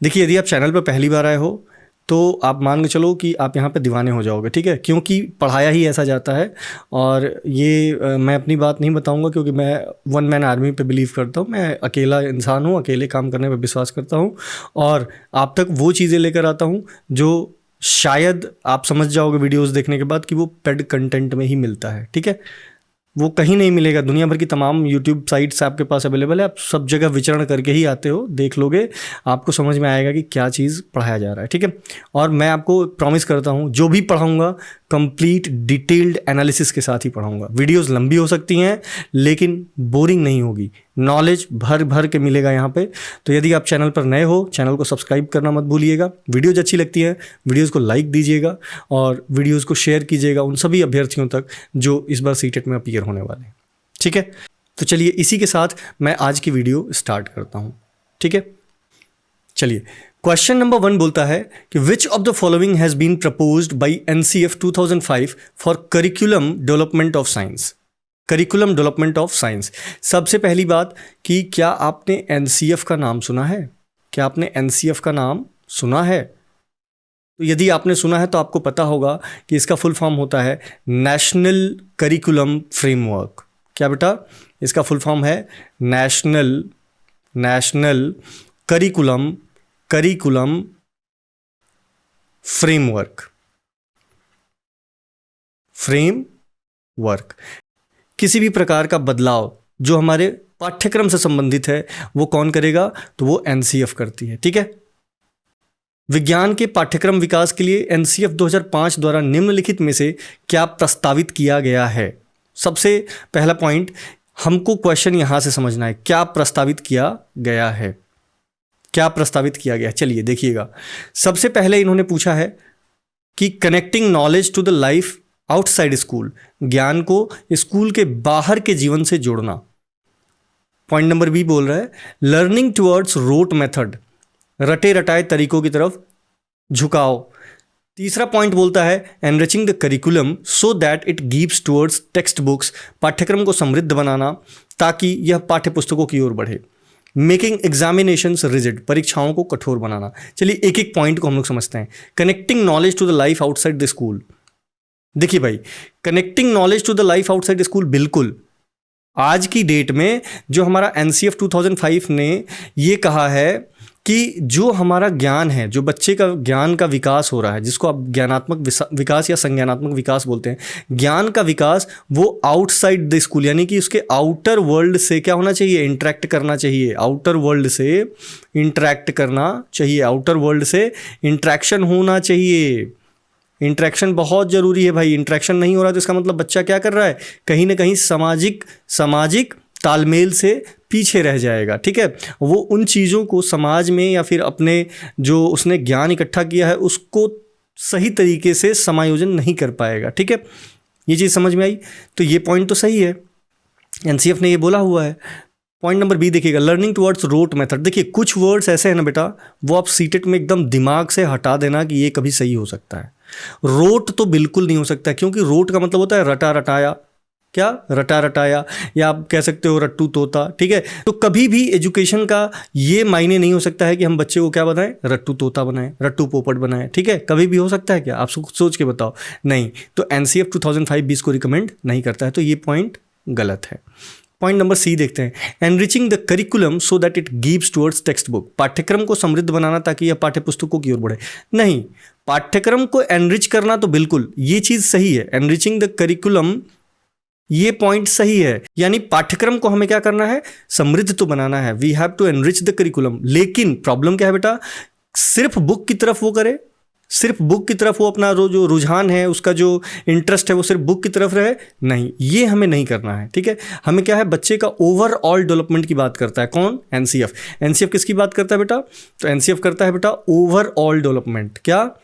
देखिए, यदि आप चैनल पर पहली बार आए हो तो आप मान के चलो कि आप यहाँ पे दीवाने हो जाओगे, ठीक है, क्योंकि पढ़ाया ही ऐसा जाता है। और ये मैं अपनी बात नहीं बताऊँगा क्योंकि मैं वन मैन आर्मी पे बिलीव करता हूँ। मैं अकेला इंसान हूँ, अकेले काम करने पे विश्वास करता हूँ और आप तक वो चीज़ें लेकर आता हूँ जो शायद आप समझ जाओगे वीडियोज़ देखने के बाद कि वो पेड कंटेंट में ही मिलता है, ठीक है। वो कहीं नहीं मिलेगा, दुनिया भर की तमाम यूट्यूब साइट्स आपके पास अवेलेबल है, आप सब जगह विचरण करके ही आते हो, देख लोगे, आपको समझ में आएगा कि क्या चीज़ पढ़ाया जा रहा है, ठीक है। और मैं आपको प्रॉमिस करता हूँ जो भी पढ़ाऊँगा कंप्लीट डिटेल्ड एनालिसिस के साथ ही पढ़ाऊँगा। वीडियोज़ लंबी हो सकती हैं लेकिन बोरिंग नहीं होगी, नॉलेज भर भर के मिलेगा यहाँ पे। तो यदि आप चैनल पर नए हो, चैनल को सब्सक्राइब करना मत भूलिएगा। वीडियोज़ अच्छी लगती है, वीडियोज़ को लाइक दीजिएगा और वीडियोज़ को शेयर कीजिएगा उन सभी अभ्यर्थियों तक जो इस बार सीटेट में अपीयर होने वाले हैं, ठीक है। तो चलिए इसी के साथ मैं आज की वीडियो स्टार्ट करता हूँ, ठीक है। चलिए, क्वेश्चन नंबर 1 बोलता है कि which of the following has been proposed by NCF 2005 for curriculum development of science. Curriculum development of science. सबसे पहली बात कि क्या आपने NCF का नाम सुना है? क्या आपने NCF का नाम सुना है? तो यदि आपने सुना है तो आपको पता होगा कि इसका फुल फॉर्म होता है नेशनल करिकुलम फ्रेमवर्क। क्या बेटा? इसका फुल फॉर्म है नेशनल करिकुलम फ्रेमवर्क। किसी भी प्रकार का बदलाव जो हमारे पाठ्यक्रम से संबंधित है वो कौन करेगा? तो वो NCF करती है, ठीक है। विज्ञान के पाठ्यक्रम विकास के लिए NCF 2005 द्वारा निम्नलिखित में से क्या प्रस्तावित किया गया है? सबसे पहला पॉइंट, हमको क्वेश्चन यहां से समझना है, क्या प्रस्तावित किया गया है? क्या प्रस्तावित किया गया? चलिए देखिएगा। सबसे पहले इन्होंने पूछा है कि connecting knowledge to the life outside school, ज्ञान को स्कूल के बाहर के जीवन से जोड़ना। पॉइंट नंबर बी बोल रहा है लर्निंग टुवर्ड्स रोट मेथड, रटे रटाए तरीकों की तरफ झुकाओ। तीसरा पॉइंट बोलता है enriching the curriculum so that it gives towards text books, पाठ्यक्रम को समृद्ध बनाना ताकि यह पाठ्य पुस्तकों की ओर बढ़े। मेकिंग एग्जामिनेशंस रिजिड, परीक्षाओं को कठोर बनाना। चलिए एक एक पॉइंट को हम लोग समझते हैं। Connecting knowledge to the life outside the school. देखिए भाई, connecting knowledge to the life outside school, बिल्कुल आज की डेट में जो हमारा NCF 2005 ने ये कहा है कि जो हमारा ज्ञान है, जो बच्चे का ज्ञान का विकास हो रहा है, जिसको आप ज्ञानात्मक विकास या संज्ञानात्मक विकास बोलते हैं, ज्ञान का विकास वो आउटसाइड द स्कूल यानी कि उसके आउटर वर्ल्ड से क्या होना चाहिए? इंटरेक्ट करना चाहिए। आउटर वर्ल्ड से इंटरेक्ट करना चाहिए, आउटर वर्ल्ड से इंटरेक्शन होना चाहिए। इंटरेक्शन बहुत ज़रूरी है भाई। इंटरेक्शन नहीं हो रहा तो इसका मतलब बच्चा क्या कर रहा है? कहीं ना कहीं सामाजिक तालमेल से पीछे रह जाएगा, ठीक है। वो उन चीज़ों को समाज में या फिर अपने जो उसने ज्ञान इकट्ठा किया है उसको सही तरीके से समायोजन नहीं कर पाएगा, ठीक है। ये चीज़ समझ में आई? तो ये पॉइंट तो सही है, NCF ने ये बोला हुआ है। पॉइंट नंबर बी देखिएगा, लर्निंग टुवर्ड्स रोट मेथड। देखिए कुछ वर्ड्स ऐसे हैं ना बेटा, वो आप सीटेट में एकदम दिमाग से हटा देना कि ये कभी सही हो सकता है। रोट तो बिल्कुल नहीं हो सकता, क्योंकि रोट का मतलब होता है रटा रटाया। क्या? रटा रटाया, या आप कह सकते हो रट्टू तोता, ठीक है। तो कभी भी एजुकेशन का ये मायने नहीं हो सकता है कि हम बच्चे को क्या बनाएं? रट्टू तोता बनाएं, रट्टू पोपट बनाएं, ठीक है। कभी भी हो सकता है क्या? आप सोच के बताओ। नहीं। तो NCF 2005 भी इसको रिकमेंड नहीं करता है, तो ये पॉइंट गलत है। पॉइंट नंबर सी देखते हैं, enriching the curriculum so that it gives towards text book, पाठ्यक्रम को समृद्ध बनाना ताकि यह पाठ्य पुस्तकों की ओर बढ़े। नहीं, पाठ्यक्रम को एनरिच करना तो बिल्कुल ये चीज सही है, एनरिचिंग द करिकुलम ये पॉइंट सही है, यानी पाठ्यक्रम को हमें क्या करना है? समृद्ध तो बनाना है। We have to enrich the curriculum. लेकिन प्रॉब्लम क्या है बेटा? सिर्फ बुक की तरफ वो करे, सिर्फ बुक की तरफ वो अपना जो रुझान है, उसका जो इंटरेस्ट है वो सिर्फ बुक की तरफ रहे, नहीं, ये हमें नहीं करना है, ठीक है। हमें क्या है? बच्चे का ओवरऑल डेवलपमेंट की बात करता है कौन? NCF। NCF किसकी बात करता है बेटा? तो NCF करता है बेटा ओवरऑल डेवलपमेंट। क्या?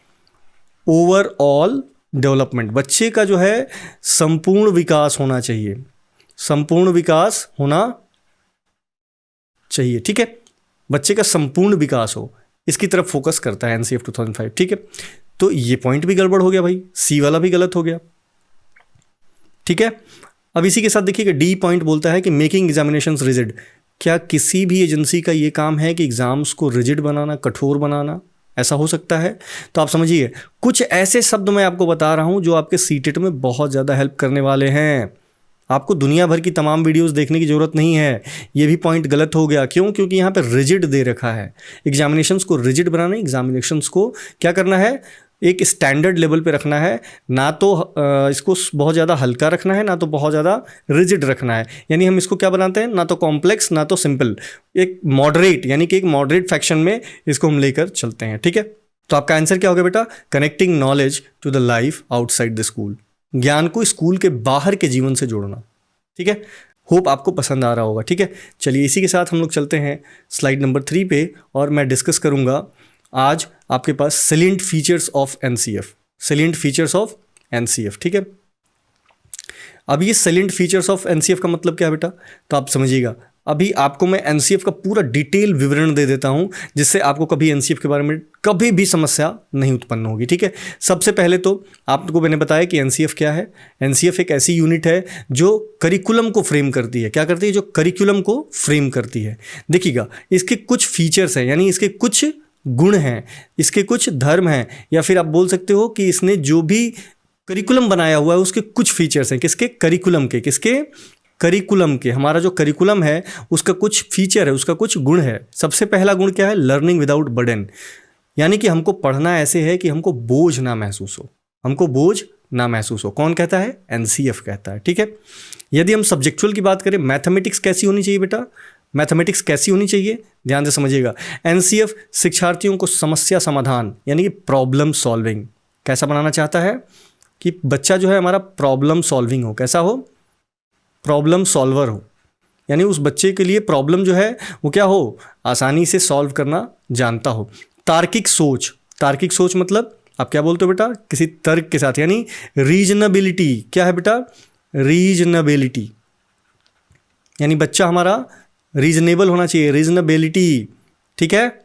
Overall development. बच्चे का जो है संपूर्ण विकास होना चाहिए, संपूर्ण विकास होना चाहिए, ठीक है। बच्चे का संपूर्ण विकास हो, इसकी तरफ फोकस करता है NCF 2005, ठीक है। तो ये पॉइंट भी गड़बड़ हो गया भाई, सी वाला भी गलत हो गया, ठीक है। अब इसी के साथ देखिएगा, डी पॉइंट बोलता है कि मेकिंग एग्जामिनेशंस रिजिड, क्या किसी भी एजेंसी का ये काम है कि एग्ज़ाम्स को रिजिड बनाना, कठोर बनाना? ऐसा हो सकता है? तो आप समझिए, कुछ ऐसे शब्द मैं आपको बता रहा हूँ जो आपके सीटेट में बहुत ज़्यादा हेल्प करने वाले हैं। आपको दुनिया भर की तमाम वीडियोस देखने की ज़रूरत नहीं है। ये भी पॉइंट गलत हो गया। क्यों? क्योंकि यहाँ पे रिजिड दे रखा है। एग्जामिनेशंस को रिजिड बनाना, एग्जामिनेशंस को क्या करना है, एक स्टैंडर्ड लेवल पे रखना है। ना तो इसको बहुत ज़्यादा हल्का रखना है, ना तो बहुत ज़्यादा रिजिड रखना है। यानी हम इसको क्या बनाते हैं, ना तो कॉम्प्लेक्स ना तो सिंपल, एक मॉडरेट, यानी कि एक मॉडरेट फैक्शन में इसको हम लेकर चलते हैं। ठीक है, तो आपका आंसर क्या होगा बेटा? Connecting knowledge to the life outside the school, ज्ञान को स्कूल के बाहर के जीवन से जोड़ना। ठीक है, होप आपको पसंद आ रहा होगा। ठीक है, चलिए इसी के साथ हम लोग चलते हैं स्लाइड नंबर 3 पे, और मैं डिस्कस करूंगा आज आपके पास salient features of NCF. Salient features of NCF. ठीक है, अब ये सैलिएंट फीचर्स ऑफ एनसीएफ का मतलब क्या है बेटा? तो आप समझिएगा, अभी आपको मैं एनसीएफ का पूरा डिटेल विवरण दे देता हूं, जिससे आपको कभी एनसीएफ के बारे में कभी भी समस्या नहीं उत्पन्न होगी। ठीक है, सबसे पहले तो आपको मैंने बताया कि एनसीएफ क्या है। एनसीएफ एक ऐसी यूनिट है जो करिकुलम को फ्रेम करती है। क्या करती है? जो करिकुलम को फ्रेम करती है। देखिएगा, इसके कुछ फीचर्स हैं, यानी इसके कुछ गुण हैं, इसके कुछ धर्म हैं, या फिर आप बोल सकते हो कि इसने जो भी करिकुलम बनाया हुआ है उसके कुछ फीचर्स हैं। किसके? करिकुलम के। किसके? करिकुलम के। हमारा जो करिकुलम है उसका कुछ फीचर है, उसका कुछ गुण है। सबसे पहला गुण क्या है? लर्निंग विदाउट बर्डन, यानी कि हमको पढ़ना ऐसे है कि हमको बोझ ना महसूस हो, हमको बोझ ना महसूस हो। कौन कहता है? एनसीएफ कहता है। ठीक है, यदि हम सब्जेक्चुअल की बात करें, मैथमेटिक्स कैसी होनी चाहिए बेटा? मैथमेटिक्स कैसी होनी चाहिए? ध्यान से समझिएगा। एनसीएफ शिक्षार्थियों को समस्या समाधान, यानी कि प्रॉब्लम सॉल्विंग कैसा बनाना चाहता है? कि बच्चा जो है हमारा प्रॉब्लम सॉल्विंग हो। कैसा हो? प्रॉब्लम सॉल्वर हो, यानी उस बच्चे के लिए प्रॉब्लम जो है वो क्या हो? आसानी से सॉल्व करना जानता हो। तार्किक सोच। तार्किक सोच मतलब आप क्या बोलते हो बेटा? किसी तर्क के साथ, यानी रीजनेबिलिटी। क्या है बेटा? रीजनेबिलिटी, यानी बच्चा हमारा रीजनेबल होना चाहिए, रीजनेबिलिटी। ठीक है,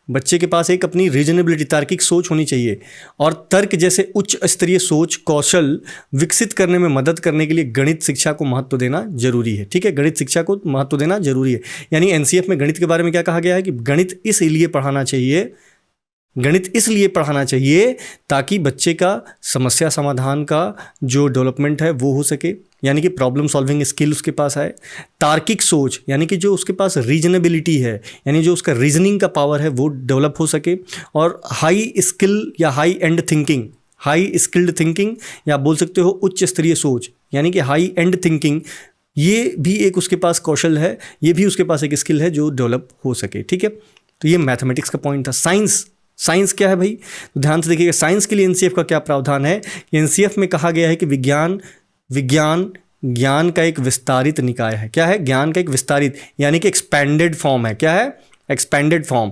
बच्चे के पास एक अपनी रीजनेबिलिटी, तार्किक सोच होनी चाहिए। और तर्क जैसे उच्च स्तरीय सोच कौशल विकसित करने में मदद करने के लिए गणित शिक्षा को महत्व देना जरूरी है। ठीक है, गणित शिक्षा को महत्व देना जरूरी है। यानी एनसीएफ में गणित के बारे में क्या कहा गया है? कि गणित इसलिए पढ़ाना चाहिए, गणित इसलिए पढ़ाना चाहिए ताकि बच्चे का समस्या समाधान का जो डेवलपमेंट है वो हो सके, यानी कि प्रॉब्लम सॉल्विंग स्किल उसके पास आए। तार्किक सोच, यानी कि जो उसके पास रीजनेबिलिटी है, यानी जो उसका रीजनिंग का पावर है वो डेवलप हो सके। और हाई स्किल या high and thinking, high skilled thinking, या बोल सकते हो उच्च स्तरीय सोच, यानी कि हाई एंड थिंकिंग, ये भी एक उसके पास कौशल है, ये भी उसके पास एक स्किल है जो डेवलप हो सके। ठीक है, तो ये मैथमेटिक्स का पॉइंट था। साइंस, साइंस क्या है भाई? तो ध्यान से देखिएगा, साइंस के लिए एनसीएफ का क्या प्रावधान है। एनसीएफ में कहा गया है कि विज्ञान ज्ञान का एक विस्तारित निकाय है। क्या है? ज्ञान का एक विस्तारित, यानी कि एक्सपेंडेड फॉर्म है। क्या है? Expanded form.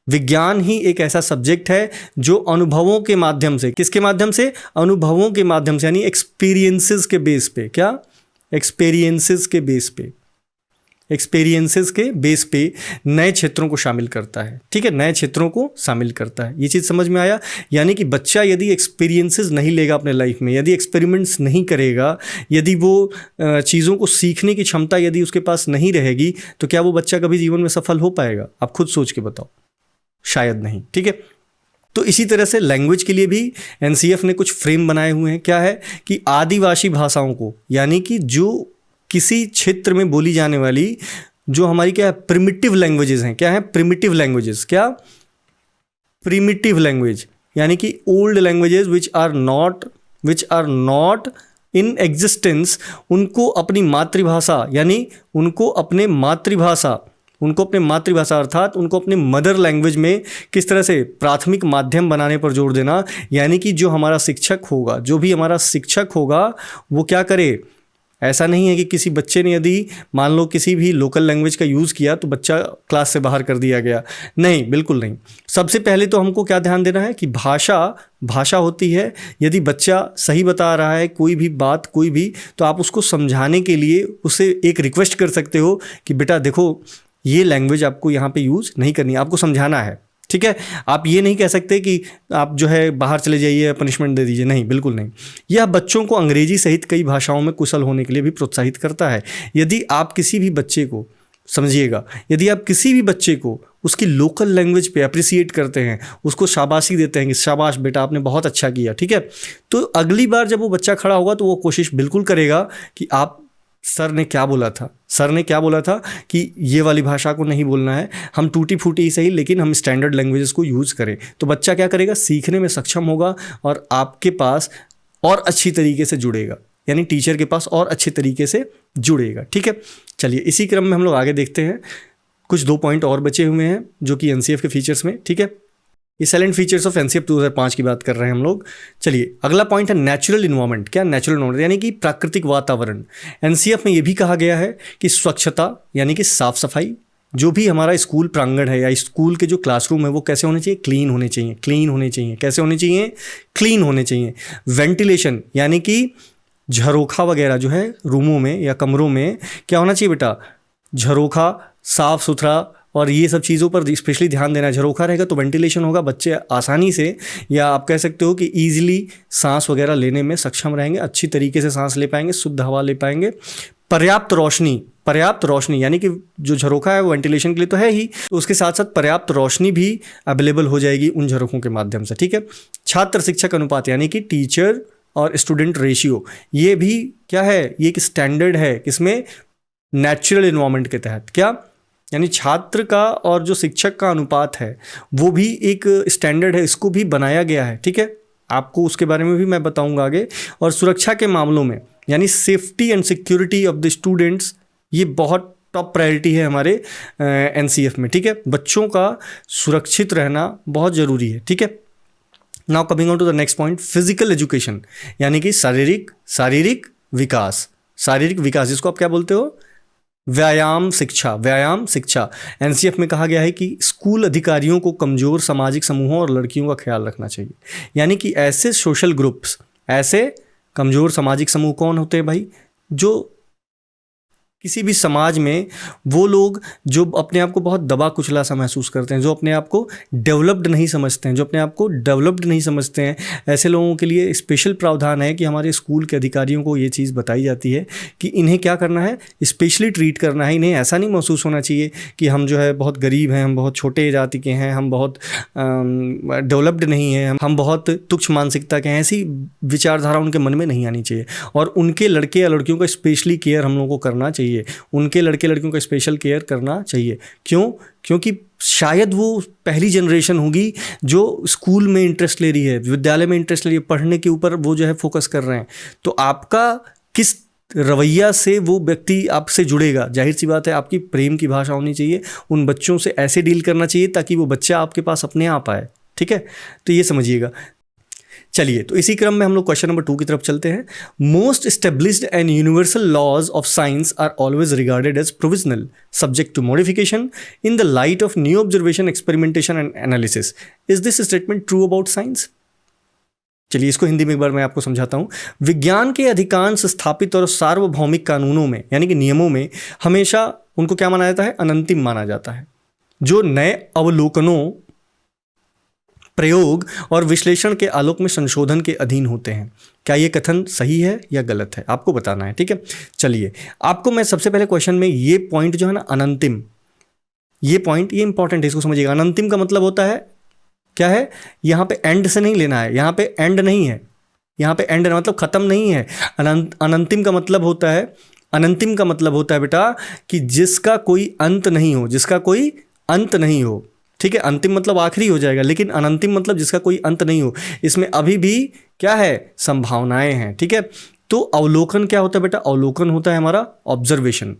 विज्ञान ही एक ऐसा सब्जेक्ट है जो अनुभवों के माध्यम से, किसके माध्यम से? अनुभवों के माध्यम से, यानी एक्सपीरियंसेस के बेस पे। क्या? एक्सपीरियंसेस के बेस पे, एक्सपीरियंसेस के बेस पे नए क्षेत्रों को शामिल करता है। ठीक है, नए क्षेत्रों को शामिल करता है। ये चीज़ समझ में आया? यानी कि बच्चा यदि एक्सपीरियंसेस नहीं लेगा अपने लाइफ में, यदि एक्सपेरिमेंट्स नहीं करेगा, यदि वो चीज़ों को सीखने की क्षमता यदि उसके पास नहीं रहेगी, तो क्या वो बच्चा कभी जीवन में सफल हो पाएगा? आप खुद सोच के बताओ, शायद नहीं। ठीक है, तो इसी तरह से लैंग्वेज के लिए भी एनसीएफ ने कुछ फ्रेम बनाए हुए हैं। क्या है? कि आदिवासी भाषाओं को, यानी कि जो किसी क्षेत्र में बोली जाने वाली जो हमारी क्या है? प्रिमिटिव लैंग्वेजेस हैं। क्या है? Primitive languages. क्या? प्रिमिटिव लैंग्वेज, यानी कि old languages which are not in existence, उनको अपनी मातृभाषा, यानी उनको अपने मातृभाषा अर्थात उनको अपने मदर लैंग्वेज में किस तरह से प्राथमिक माध्यम बनाने पर जोर देना। यानी कि जो हमारा शिक्षक होगा, जो भी हमारा शिक्षक होगा, वो क्या करे? ऐसा नहीं है कि किसी बच्चे ने यदि मान लो किसी भी लोकल लैंग्वेज का यूज़ किया तो बच्चा क्लास से बाहर कर दिया गया। नहीं, बिल्कुल नहीं। सबसे पहले तो हमको क्या ध्यान देना है कि भाषा होती है। यदि बच्चा सही बता रहा है कोई भी बात, कोई भी, तो आप उसको समझाने के लिए उसे एक रिक्वेस्ट कर सकते हो कि बेटा देखो, ये लैंग्वेज आपको यहाँ पे यूज़ नहीं करनी, आपको समझाना है। ठीक है, आप ये नहीं कह सकते कि आप जो है बाहर चले जाइए, पनिशमेंट दे दीजिए। नहीं, बिल्कुल नहीं। यह बच्चों को अंग्रेजी सहित कई भाषाओं में कुशल होने के लिए भी प्रोत्साहित करता है। यदि आप किसी भी बच्चे को समझिएगा, यदि आप किसी भी बच्चे को उसकी लोकल लैंग्वेज पे अप्रिसिएट करते हैं, उसको शाबाशी देते हैं कि शाबाश बेटा आपने बहुत अच्छा किया, ठीक है, तो अगली बार जब वो बच्चा खड़ा होगा तो वो कोशिश बिल्कुल करेगा कि आप सर ने क्या बोला था, सर ने क्या बोला था कि ये वाली भाषा को नहीं बोलना है, हम टूटी फूटी ही सही लेकिन हम स्टैंडर्ड लैंग्वेजेस को यूज़ करें। तो बच्चा क्या करेगा, सीखने में सक्षम होगा और आपके पास और अच्छी तरीके से जुड़ेगा, यानी टीचर के पास और अच्छे तरीके से जुड़ेगा। ठीक है, चलिए इसी क्रम में हम लोग आगे देखते हैं। कुछ 2 पॉइंट और बचे हुए हैं जो कि एनसीएफ के फीचर्स में। ठीक है, ये साइलेंट फीचर्स ऑफ एनसीएफ 2005 की बात कर रहे हैं हम लोग। चलिए अगला पॉइंट है नेचुरल इन्वायरमेंट। क्या नेचुरल इन्वायरमेंट, यानी कि प्राकृतिक वातावरण। एनसीएफ में ये भी कहा गया है कि स्वच्छता यानी कि साफ सफाई, जो भी हमारा स्कूल प्रांगण है या स्कूल के जो क्लासरूम है वो कैसे होने चाहिए, क्लीन होने चाहिए, क्लीन होने चाहिए। कैसे होने चाहिए, क्लीन होने चाहिए। वेंटिलेशन यानी कि झरोखा वगैरह जो है रूमों में या कमरों में क्या होना चाहिए बेटा, झरोखा, साफ सुथरा, और ये सब चीज़ों पर स्पेशली ध्यान देना है। झरोखा रहेगा तो वेंटिलेशन होगा, बच्चे आसानी से या आप कह सकते हो कि ईजिली सांस वगैरह लेने में सक्षम रहेंगे, अच्छी तरीके से सांस ले पाएंगे, शुद्ध हवा ले पाएंगे। पर्याप्त रोशनी, पर्याप्त रोशनी यानी कि जो झरोखा है वो वेंटिलेशन के लिए तो है ही, तो उसके साथ साथ पर्याप्त रोशनी भी अवेलेबल हो जाएगी उन झरोखों के माध्यम से। ठीक है, छात्र शिक्षक अनुपात यानी कि टीचर और स्टूडेंट रेशियो, ये भी क्या है, ये एक स्टैंडर्ड है किसमें, नेचुरल इन्वायरमेंट के तहत। क्या, यानी छात्र का और जो शिक्षक का अनुपात है वो भी एक स्टैंडर्ड है, इसको भी बनाया गया है। ठीक है, आपको उसके बारे में भी मैं बताऊंगा आगे। और सुरक्षा के मामलों में यानी safety and security of the students, ये बहुत टॉप प्रायोरिटी है हमारे एनसीएफ में। ठीक है, बच्चों का सुरक्षित रहना बहुत ज़रूरी है। ठीक है, now coming on to the next point, physical education यानी कि शारीरिक विकास। शारीरिक विकास जिसको आप क्या बोलते हो, व्यायाम शिक्षा, व्यायाम शिक्षा। एनसीएफ में कहा गया है कि स्कूल अधिकारियों को कमजोर सामाजिक समूहों और लड़कियों का ख्याल रखना चाहिए। यानी कि ऐसे सोशल ग्रुप्स, ऐसे कमजोर सामाजिक समूह कौन होते हैं भाई, जो किसी भी समाज में वो लोग जो अपने आप को बहुत दबा कुचला सा महसूस करते हैं, जो अपने आप को डेवलप्ड नहीं समझते हैं, जो अपने आप को डेवलप्ड नहीं समझते हैं, ऐसे लोगों के लिए स्पेशल प्रावधान है कि हमारे स्कूल के अधिकारियों को ये चीज़ बताई जाती है कि इन्हें क्या करना है, स्पेशली ट्रीट करना है। इन्हें ऐसा नहीं महसूस होना चाहिए कि हम जो है बहुत गरीब हैं, हम बहुत छोटे जाति के हैं, हम बहुत डेवलप्ड नहीं हैं, हम बहुत तुच्छ मानसिकता के हैं, ऐसी विचारधारा उनके मन में नहीं आनी चाहिए। और उनके लड़के या लड़कियों का स्पेशली केयर हम लोगों को करना चाहिए, उनके लड़के लड़कियों का स्पेशल केयर करना चाहिए। क्यों? क्योंकि शायद वो पहली जनरेशन होगी जो स्कूल में इंटरेस्ट ले रही है, विद्यालय में इंटरेस्ट ले रही है, पढ़ने के ऊपर वो जो है फोकस कर रहे हैं। तो आपका किस रवैया से वो व्यक्ति आपसे जुड़ेगा, जाहिर सी बात है आपकी प्रेम की भाषा होनी चाहिए, उन बच्चों से ऐसे डील करना चाहिए ताकि वो बच्चा आपके पास अपने आप आए। ठीक है, तो ये समझिएगा। चलिए तो इसी क्रम में हम लोग क्वेश्चन नंबर 2 की तरफ चलते हैं। Most established and universal laws of science are always regarded as provisional, subject to modification in the light of new observation, experimentation and analysis. Is this statement true about science? चलिए इसको हिंदी में एक बार मैं आपको समझाता हूँ। विज्ञान के अधिकांश स्थापित और सार्वभौमिक कानूनों में यानी कि नियमों में हमेशा उनको क्या माना जाता है, अनंतिम माना जाता है, जो नए अवलोकनों, प्रयोग और विश्लेषण के आलोक में संशोधन के अधीन होते हैं। क्या ये कथन सही है या गलत है, आपको बताना है। ठीक है, चलिए आपको मैं सबसे पहले क्वेश्चन में ये पॉइंट जो है ना, अनंतिम, ये पॉइंट ये इंपॉर्टेंट है, इसको समझिएगा। अनंतिम का मतलब होता है क्या है, यहाँ पे एंड से नहीं लेना है, यहाँ पे एंड नहीं है, यहाँ पे एंड मतलब खत्म नहीं है। अनंतिम का मतलब होता है, अनंतिम का मतलब होता है बेटा कि जिसका कोई अंत नहीं हो, जिसका कोई अंत नहीं हो। ठीक है, अंतिम मतलब आखिरी हो जाएगा, लेकिन अनंतिम मतलब जिसका कोई अंत नहीं हो, इसमें अभी भी क्या है, संभावनाएं हैं। ठीक है, तो अवलोकन क्या होता है बेटा, अवलोकन होता है हमारा ऑब्जर्वेशन।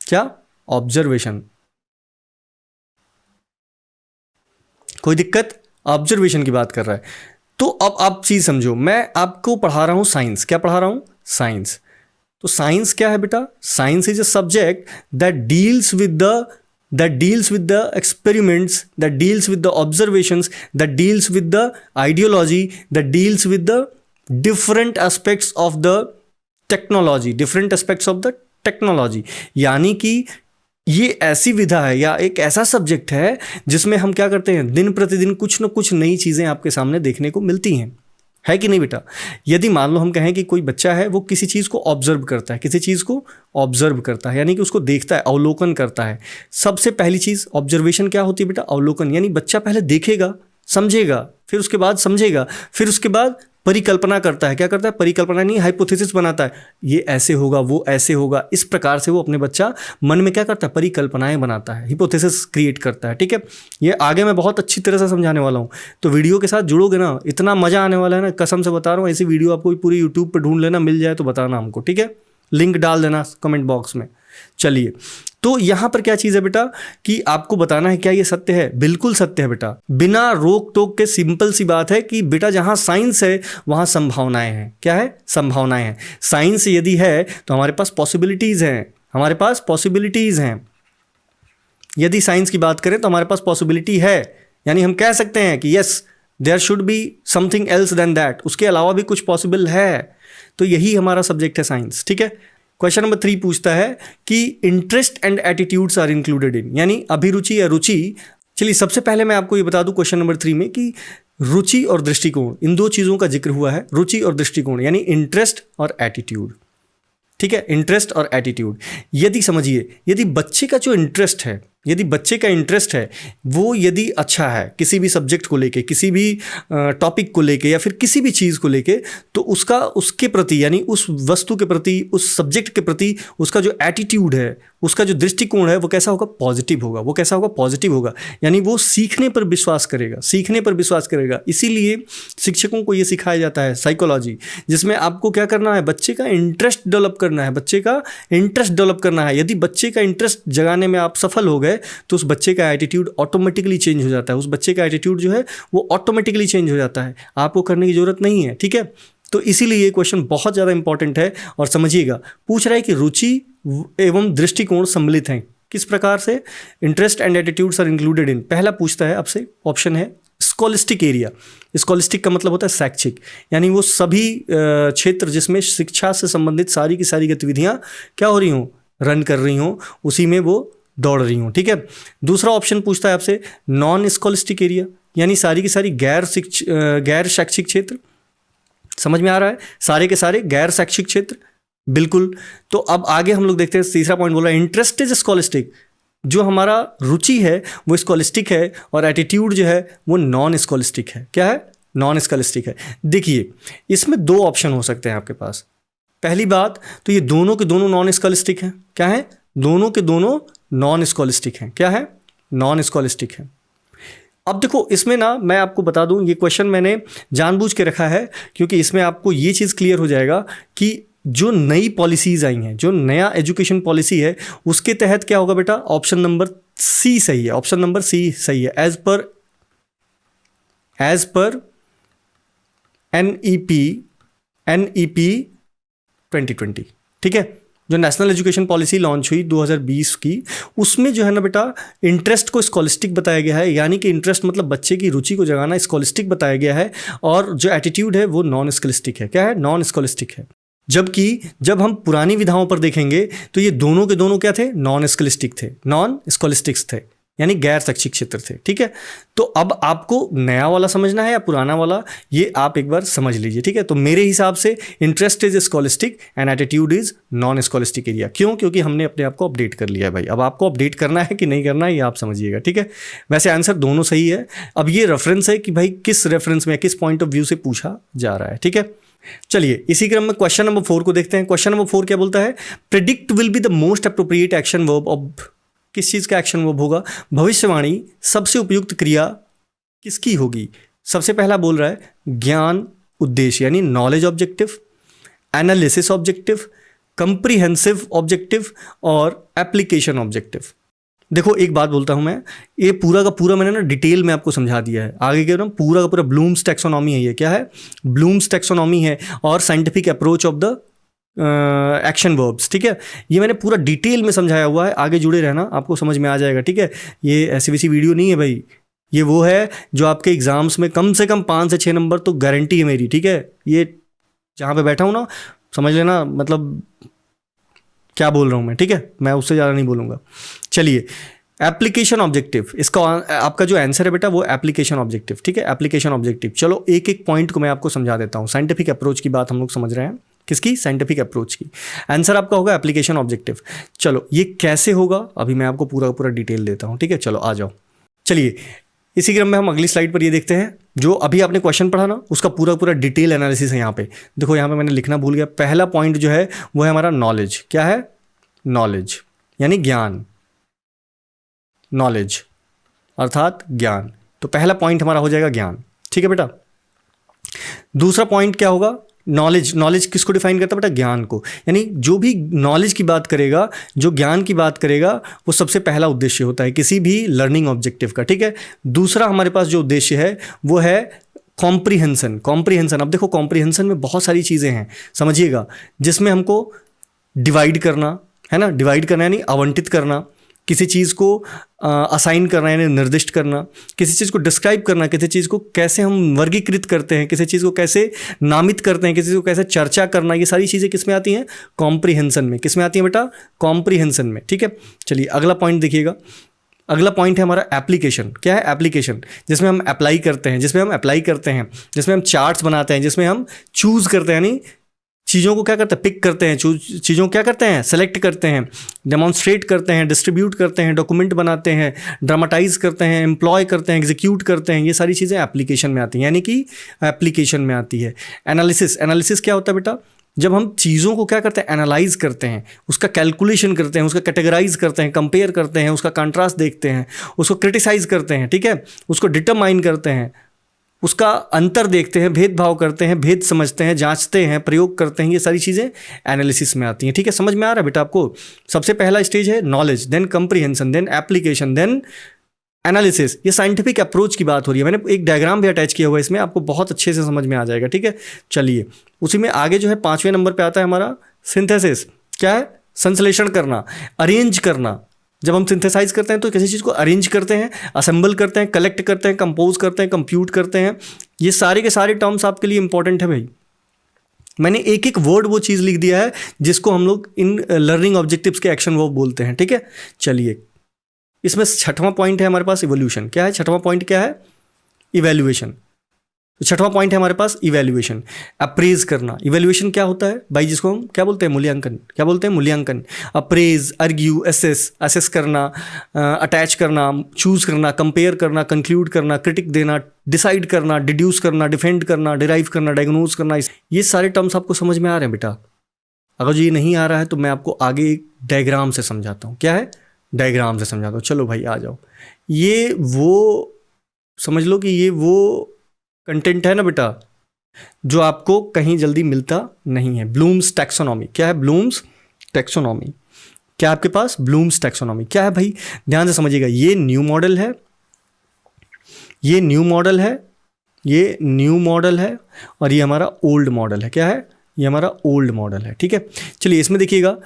क्या, ऑब्जर्वेशन। कोई दिक्कत, ऑब्जर्वेशन की बात कर रहा है। तो अब आप चीज समझो, मैं आपको पढ़ा रहा हूं साइंस, क्या पढ़ा रहा हूं, साइंस। तो साइंस क्या है बेटा, science is a subject that deals with the experiments, that deals with the observations, that deals with the ideology, that deals with the different aspects of the technology, यानी कि ये ऐसी विधा है या एक ऐसा सब्जेक्ट है जिसमें हम क्या करते हैं, दिन प्रतिदिन कुछ न कुछ नई चीज़ें आपके सामने देखने को मिलती हैं। है कि नहीं बेटा? यदि मान लो हम कहें कि कोई बच्चा है वो किसी चीज़ को ऑब्जर्व करता है, किसी चीज़ को ऑब्जर्व करता है यानी कि उसको देखता है, अवलोकन करता है। सबसे पहली चीज़ ऑब्जर्वेशन क्या होती है बेटा? अवलोकन। यानी बच्चा पहले देखेगा, समझेगा, फिर उसके बाद समझेगा, फिर उसके बाद परिकल्पना करता है। क्या करता है? परिकल्पना नहीं, हाइपोथेसिस बनाता है, ये ऐसे होगा, वो ऐसे होगा। इस प्रकार से वो अपने बच्चा मन में क्या करता है? परिकल्पनाएं बनाता है, हिपोथेसिस क्रिएट करता है। ठीक है, ये आगे मैं बहुत अच्छी तरह से समझाने वाला हूँ, तो वीडियो के साथ जुड़ोगे ना, इतना मजा आने वाला है ना, कसम से बता रहा हूँ। ऐसी वीडियो आपको पूरी यूट्यूब पर ढूंढ लेना, मिल जाए तो बताना हमको, ठीक है? लिंक डाल देना कमेंट बॉक्स में। चलिए, तो यहां पर क्या चीज है बेटा कि आपको बताना है क्या ये सत्य है? बिल्कुल सत्य है बेटा, बिना रोक टोक के। सिंपल सी बात है कि बेटा जहां साइंस है वहां संभावनाएं हैं। क्या है? संभावनाएं हैं। साइंस यदि है तो हमारे पास पॉसिबिलिटीज हैं, हमारे पास पॉसिबिलिटीज हैं। यदि साइंस की बात करें तो हमारे पास पॉसिबिलिटी है, यानी हम कह सकते हैं कि yes there should be something else then that, उसके अलावा भी कुछ पॉसिबल है। तो यही हमारा सब्जेक्ट है साइंस। ठीक है, क्वेश्चन नंबर 3 पूछता है कि interest and attitudes are included in, यानी अभिरुचि या रुचि। चलिए, सबसे पहले मैं आपको ये बता दूं क्वेश्चन नंबर 3 में कि रुचि और दृष्टिकोण, इन दो चीज़ों का जिक्र हुआ है। रुचि और दृष्टिकोण यानी इंटरेस्ट और एटीट्यूड। ठीक है, इंटरेस्ट और एटीट्यूड। यदि समझिए, यदि बच्चे का जो इंटरेस्ट है, यदि बच्चे का इंटरेस्ट है वो यदि अच्छा है किसी भी सब्जेक्ट को लेके, किसी भी टॉपिक को लेके या फिर किसी भी चीज़ को लेके, तो उसका उसके प्रति यानी उस वस्तु के प्रति, उस सब्जेक्ट के प्रति उसका जो एटीट्यूड है, उसका जो दृष्टिकोण है वो कैसा होगा? पॉजिटिव होगा। वो कैसा होगा? पॉजिटिव होगा। यानी वो सीखने पर विश्वास करेगा, सीखने पर विश्वास करेगा। इसीलिए शिक्षकों को ये सिखाया जाता है साइकोलॉजी, जिसमें आपको क्या करना है? बच्चे का इंटरेस्ट डेवलप करना है, बच्चे का इंटरेस्ट डेवलप करना है। यदि बच्चे का इंटरेस्ट जगाने में आप सफल हो गए तो उस बच्चे का एटीट्यूड ऑटोमेटिकली चेंज हो जाता है। उस बच्चे का एटीट्यूड जो है वो ऑटोमेटिकली चेंज हो जाता है, आपको करने की जरूरत नहीं है। ठीक है, तो इसीलिए ये क्वेश्चन बहुत ज़्यादा इंपॉर्टेंट है। और समझिएगा, पूछ रहा है कि रुचि एवं दृष्टिकोण सम्मिलित हैं किस प्रकार से? Interest and attitudes are included in. पहला पूछता है आपसे, ऑप्शन है स्कॉलिस्टिक एरिया। स्कॉलिस्टिक का मतलब होता है शैक्षिक, यानी वो सभी क्षेत्र जिसमें शिक्षा से संबंधित सारी की सारी गतिविधियां क्या हो रही हों? रन कर रही हों, उसी में वो दौड़ रही हूँ। ठीक है, दूसरा ऑप्शन पूछता है आपसे नॉन स्कॉलिस्टिक एरिया, यानी सारी की सारी गैर शैक्षिक क्षेत्र। समझ में आ रहा है? सारे के सारे गैर शैक्षिक क्षेत्र, बिल्कुल। तो अब आगे हम लोग देखते हैं, तीसरा पॉइंट बोल रहा है इंटरेस्ट इज स्कॉलिस्टिक। जो हमारा रुचि है वो स्कॉलिस्टिक है और एटीट्यूड जो है वो नॉन स्कॉलिस्टिक है। क्या है? नॉन स्कॉलिस्टिक है। देखिए, इसमें दो ऑप्शन हो सकते हैं आपके पास। पहली बात तो ये दोनों के दोनों नॉन स्कॉलिस्टिक हैं। क्या है? दोनों के दोनों नॉन स्कॉलिस्टिक हैं। क्या है? नॉन स्कॉलिस्टिक है। अब देखो, इसमें ना मैं आपको बता दूं, ये क्वेश्चन मैंने जानबूझ के रखा है क्योंकि इसमें आपको ये चीज़ क्लियर हो जाएगा कि जो नई पॉलिसीज आई हैं, जो नया एजुकेशन पॉलिसी है, उसके तहत क्या होगा बेटा? ऑप्शन नंबर सी सही है, ऑप्शन नंबर सी सही है। As per NEP 2020। ठीक है, जो नेशनल एजुकेशन पॉलिसी लॉन्च हुई 2020 की, उसमें जो है ना बेटा इंटरेस्ट को स्कॉलिस्टिक बताया गया है, यानी कि इंटरेस्ट मतलब बच्चे की रुचि को जगाना स्कॉलिस्टिक बताया गया है, और जो एटीट्यूड है वो नॉन स्कॉलिस्टिक है। क्या है? नॉन स्कॉलिस्टिक है। जबकि जब हम पुरानी विधाओं पर देखेंगे तो ये दोनों के दोनों क्या थे? नॉन स्कॉलिस्टिक थे, नॉन स्कॉलिस्टिक्स थे, यानी गैर शैक्षिक क्षेत्र थे। ठीक है, तो अब आपको नया वाला समझना है या पुराना वाला, ये आप एक बार समझ लीजिए। ठीक है, तो मेरे हिसाब से interest is scholastic and attitude is non scholastic area. क्यों? क्योंकि हमने अपने आप को अपडेट कर लिया है भाई। अब आपको अपडेट करना है कि नहीं करना है ये आप समझिएगा। ठीक है, वैसे आंसर दोनों सही है। अब ये रेफरेंस है कि भाई किस रेफरेंस में, किस पॉइंट ऑफ व्यू से पूछा जा रहा है। ठीक है, चलिए इसी क्रम में क्वेश्चन नंबर 4 को देखते हैं। क्वेश्चन नंबर 4 क्या बोलता है? Predict will be the most appropriate action verb of. किस चीज़ का एक्शन वर्ब होगा? भविष्यवाणी सबसे उपयुक्त क्रिया किसकी होगी? सबसे पहला बोल रहा है ज्ञान उद्देश्य, यानी knowledge objective, analysis objective, comprehensive objective और एप्लीकेशन ऑब्जेक्टिव। देखो, एक बात बोलता हूं मैं, ये पूरा का पूरा मैंने ना डिटेल में आपको समझा दिया है। आगे के ना पूरा का पूरा ब्लूम्स टैक्सोनॉमी है। ये क्या है? ब्लूम्स टैक्सोनॉमी है और scientific approach of the action verbs. ठीक है, ये मैंने पूरा डिटेल में समझाया हुआ है, आगे जुड़े रहना, आपको समझ में आ जाएगा। ठीक है, ये ऐसी वैसी वीडियो नहीं है भाई, ये वो है जो आपके एग्जाम्स में कम से कम 5 से 6 नंबर तो गारंटी है मेरी। ठीक है, ये जहाँ पे बैठा हूँ ना, समझ लेना मतलब क्या बोल रहा हूँ मैं। ठीक है, मैं उससे ज़्यादा नहीं बोलूँगा। चलिए, एप्लीकेशन ऑब्जेक्टिव, इसका आपका जो आंसर है बेटा वो एप्लीकेशन ऑब्जेक्टिव, ठीक है, एप्लीकेशन ऑब्जेक्टिव। चलो एक एक पॉइंट को मैं आपको समझा देता हूँ। साइंटिफिक अप्रोच की बात हम लोग समझ रहे हैं, किसकी? साइंटिफिक अप्रोच की। आंसर आपका होगा एप्लीकेशन ऑब्जेक्टिव। चलो ये कैसे होगा अभी मैं आपको पूरा पूरा डिटेल देता हूँ, ठीक है। चलो आ जाओ, चलिए इसी क्रम में हम अगली स्लाइड पर ये देखते हैं। जो अभी आपने क्वेश्चन पढ़ा ना उसका पूरा पूरा डिटेल एनालिसिस है यहाँ पे। देखो यहाँ पे मैंने लिखना भूल गया, पहला पॉइंट जो है वो है हमारा नॉलेज। क्या है? नॉलेज यानी ज्ञान, नॉलेज अर्थात ज्ञान। तो पहला पॉइंट हमारा हो जाएगा ज्ञान, ठीक है बेटा। दूसरा पॉइंट क्या होगा? नॉलेज। नॉलेज किसको डिफाइन करता है बेटा? ज्ञान को। यानी जो भी नॉलेज की बात करेगा, जो ज्ञान की बात करेगा, वो सबसे पहला उद्देश्य होता है किसी भी लर्निंग ऑब्जेक्टिव का, ठीक है। दूसरा हमारे पास जो उद्देश्य है वो है कॉम्प्रीहेंशन। कॉम्प्रीहेंशन, अब देखो कॉम्प्रीहेंशन में बहुत सारी चीज़ें हैं, समझिएगा, जिसमें हमको डिवाइड करना है ना, डिवाइड करना यानी आवंटित करना, किसी चीज़ को असाइन करना यानी निर्दिष्ट करना, किसी चीज़ को डिस्क्राइब करना, किसी चीज़ को कैसे हम वर्गीकृत करते हैं, किसी चीज़ को कैसे नामित करते हैं, किसी चीज़ को कैसे चर्चा करना, ये सारी चीज़ें किस में आती हैं? कॉम्प्रीहेंशन में। किस में आती हैं बेटा? कॉम्प्रीहेंशन में, ठीक है। चलिए अगला पॉइंट देखिएगा। अगला पॉइंट है हमारा एप्लीकेशन। क्या है? एप्लीकेशन, जिसमें हम अप्लाई करते हैं, जिसमें हम अप्लाई करते हैं, जिसमें हम चार्ट्स बनाते हैं, जिसमें हम चूज़ करते हैं, यानी चीज़ों को क्या करते हैं? पिक करते हैं, चीज़ों को क्या करते हैं? सेलेक्ट करते हैं, डेमोन्स्ट्रेट करते हैं, डिस्ट्रीब्यूट करते हैं, डॉक्यूमेंट बनाते हैं, ड्रामाटाइज करते हैं, एम्प्लॉय करते हैं, एग्जीक्यूट करते हैं। ये सारी चीज़ें एप्लीकेशन में आती हैं, यानी कि एप्लीकेशन में आती है। एनालिसिस। एनालिसिस क्या होता है बेटा? जब हम चीज़ों को क्या करते हैं? एनालाइज करते हैं, उसका कैलकुलेशन करते हैं, उसका कैटेगराइज करते हैं, कंपेयर करते हैं, उसका कंट्रास्ट देखते हैं, उसको क्रिटिसाइज करते हैं, ठीक है, उसको डिटरमाइन करते हैं, उसका अंतर देखते हैं, भेदभाव करते हैं, भेद समझते हैं, जांचते हैं, प्रयोग करते हैं। ये सारी चीज़ें एनालिसिस में आती हैं, ठीक है। समझ में आ रहा है बेटा आपको? सबसे पहला स्टेज है knowledge, then comprehension, then application, then analysis. ये साइंटिफिक अप्रोच की बात हो रही है। मैंने एक डायग्राम भी अटैच किया हुआ है इसमें, आपको बहुत अच्छे से समझ में आ जाएगा, ठीक है। चलिए उसी में आगे जो है 5वें नंबर पर आता है हमारा सिंथेसिस। क्या है? संश्लेषण करना, अरेंज करना। जब हम सिंथेसाइज करते हैं तो किसी चीज़ को अरेंज करते हैं, असेंबल करते हैं, कलेक्ट करते हैं, कंपोज करते हैं, कंप्यूट करते हैं। ये सारे के सारे टर्म्स आपके लिए इंपॉर्टेंट है भाई। मैंने एक एक वर्ड वो चीज़ लिख दिया है जिसको हम लोग इन लर्निंग ऑब्जेक्टिव्स के एक्शन वर्ब बोलते हैं, ठीक है। चलिए इसमें 6वां पॉइंट है हमारे पास इवोल्यूशन। क्या है 6वां पॉइंट? क्या है? इवैल्यूएशन। तो 6वां पॉइंट है हमारे पास इवैल्यूएशन, अप्रेज करना। इवैल्यूएशन क्या होता है भाई? जिसको हम क्या बोलते हैं? मूल्यांकन। क्या बोलते हैं? मूल्यांकन। अप्रेज, आर्ग्यू, असेस करना, अटैच करना, चूज करना, कंपेयर करना, कंक्लूड करना, क्रिटिक देना, डिसाइड करना, डिड्यूस करना, डिफेंड करना, डिराइव करना, डायग्नोज करना। ये सारे टर्म्स आपको समझ में आ रहे हैं बेटा? अगर जो ये नहीं आ रहा है तो मैं आपको आगे एक डायग्राम से समझाता हूँ। क्या है? डायग्राम से समझाता हूँ। चलो भाई आ जाओ। ये वो समझ लो कि ये वो कंटेंट है ना बेटा जो आपको कहीं जल्दी मिलता नहीं है। Bloom's taxonomy. क्या है? Bloom's taxonomy. क्या आपके पास? Blooms taxonomy. क्या है भाई? ध्यान से समझिएगा। ये न्यू मॉडल है, ये न्यू मॉडल है, ये न्यू मॉडल है, और ये हमारा ओल्ड मॉडल है। क्या है? ये हमारा ओल्ड मॉडल है, ठीक है। चलिए इसमें देखिएगा,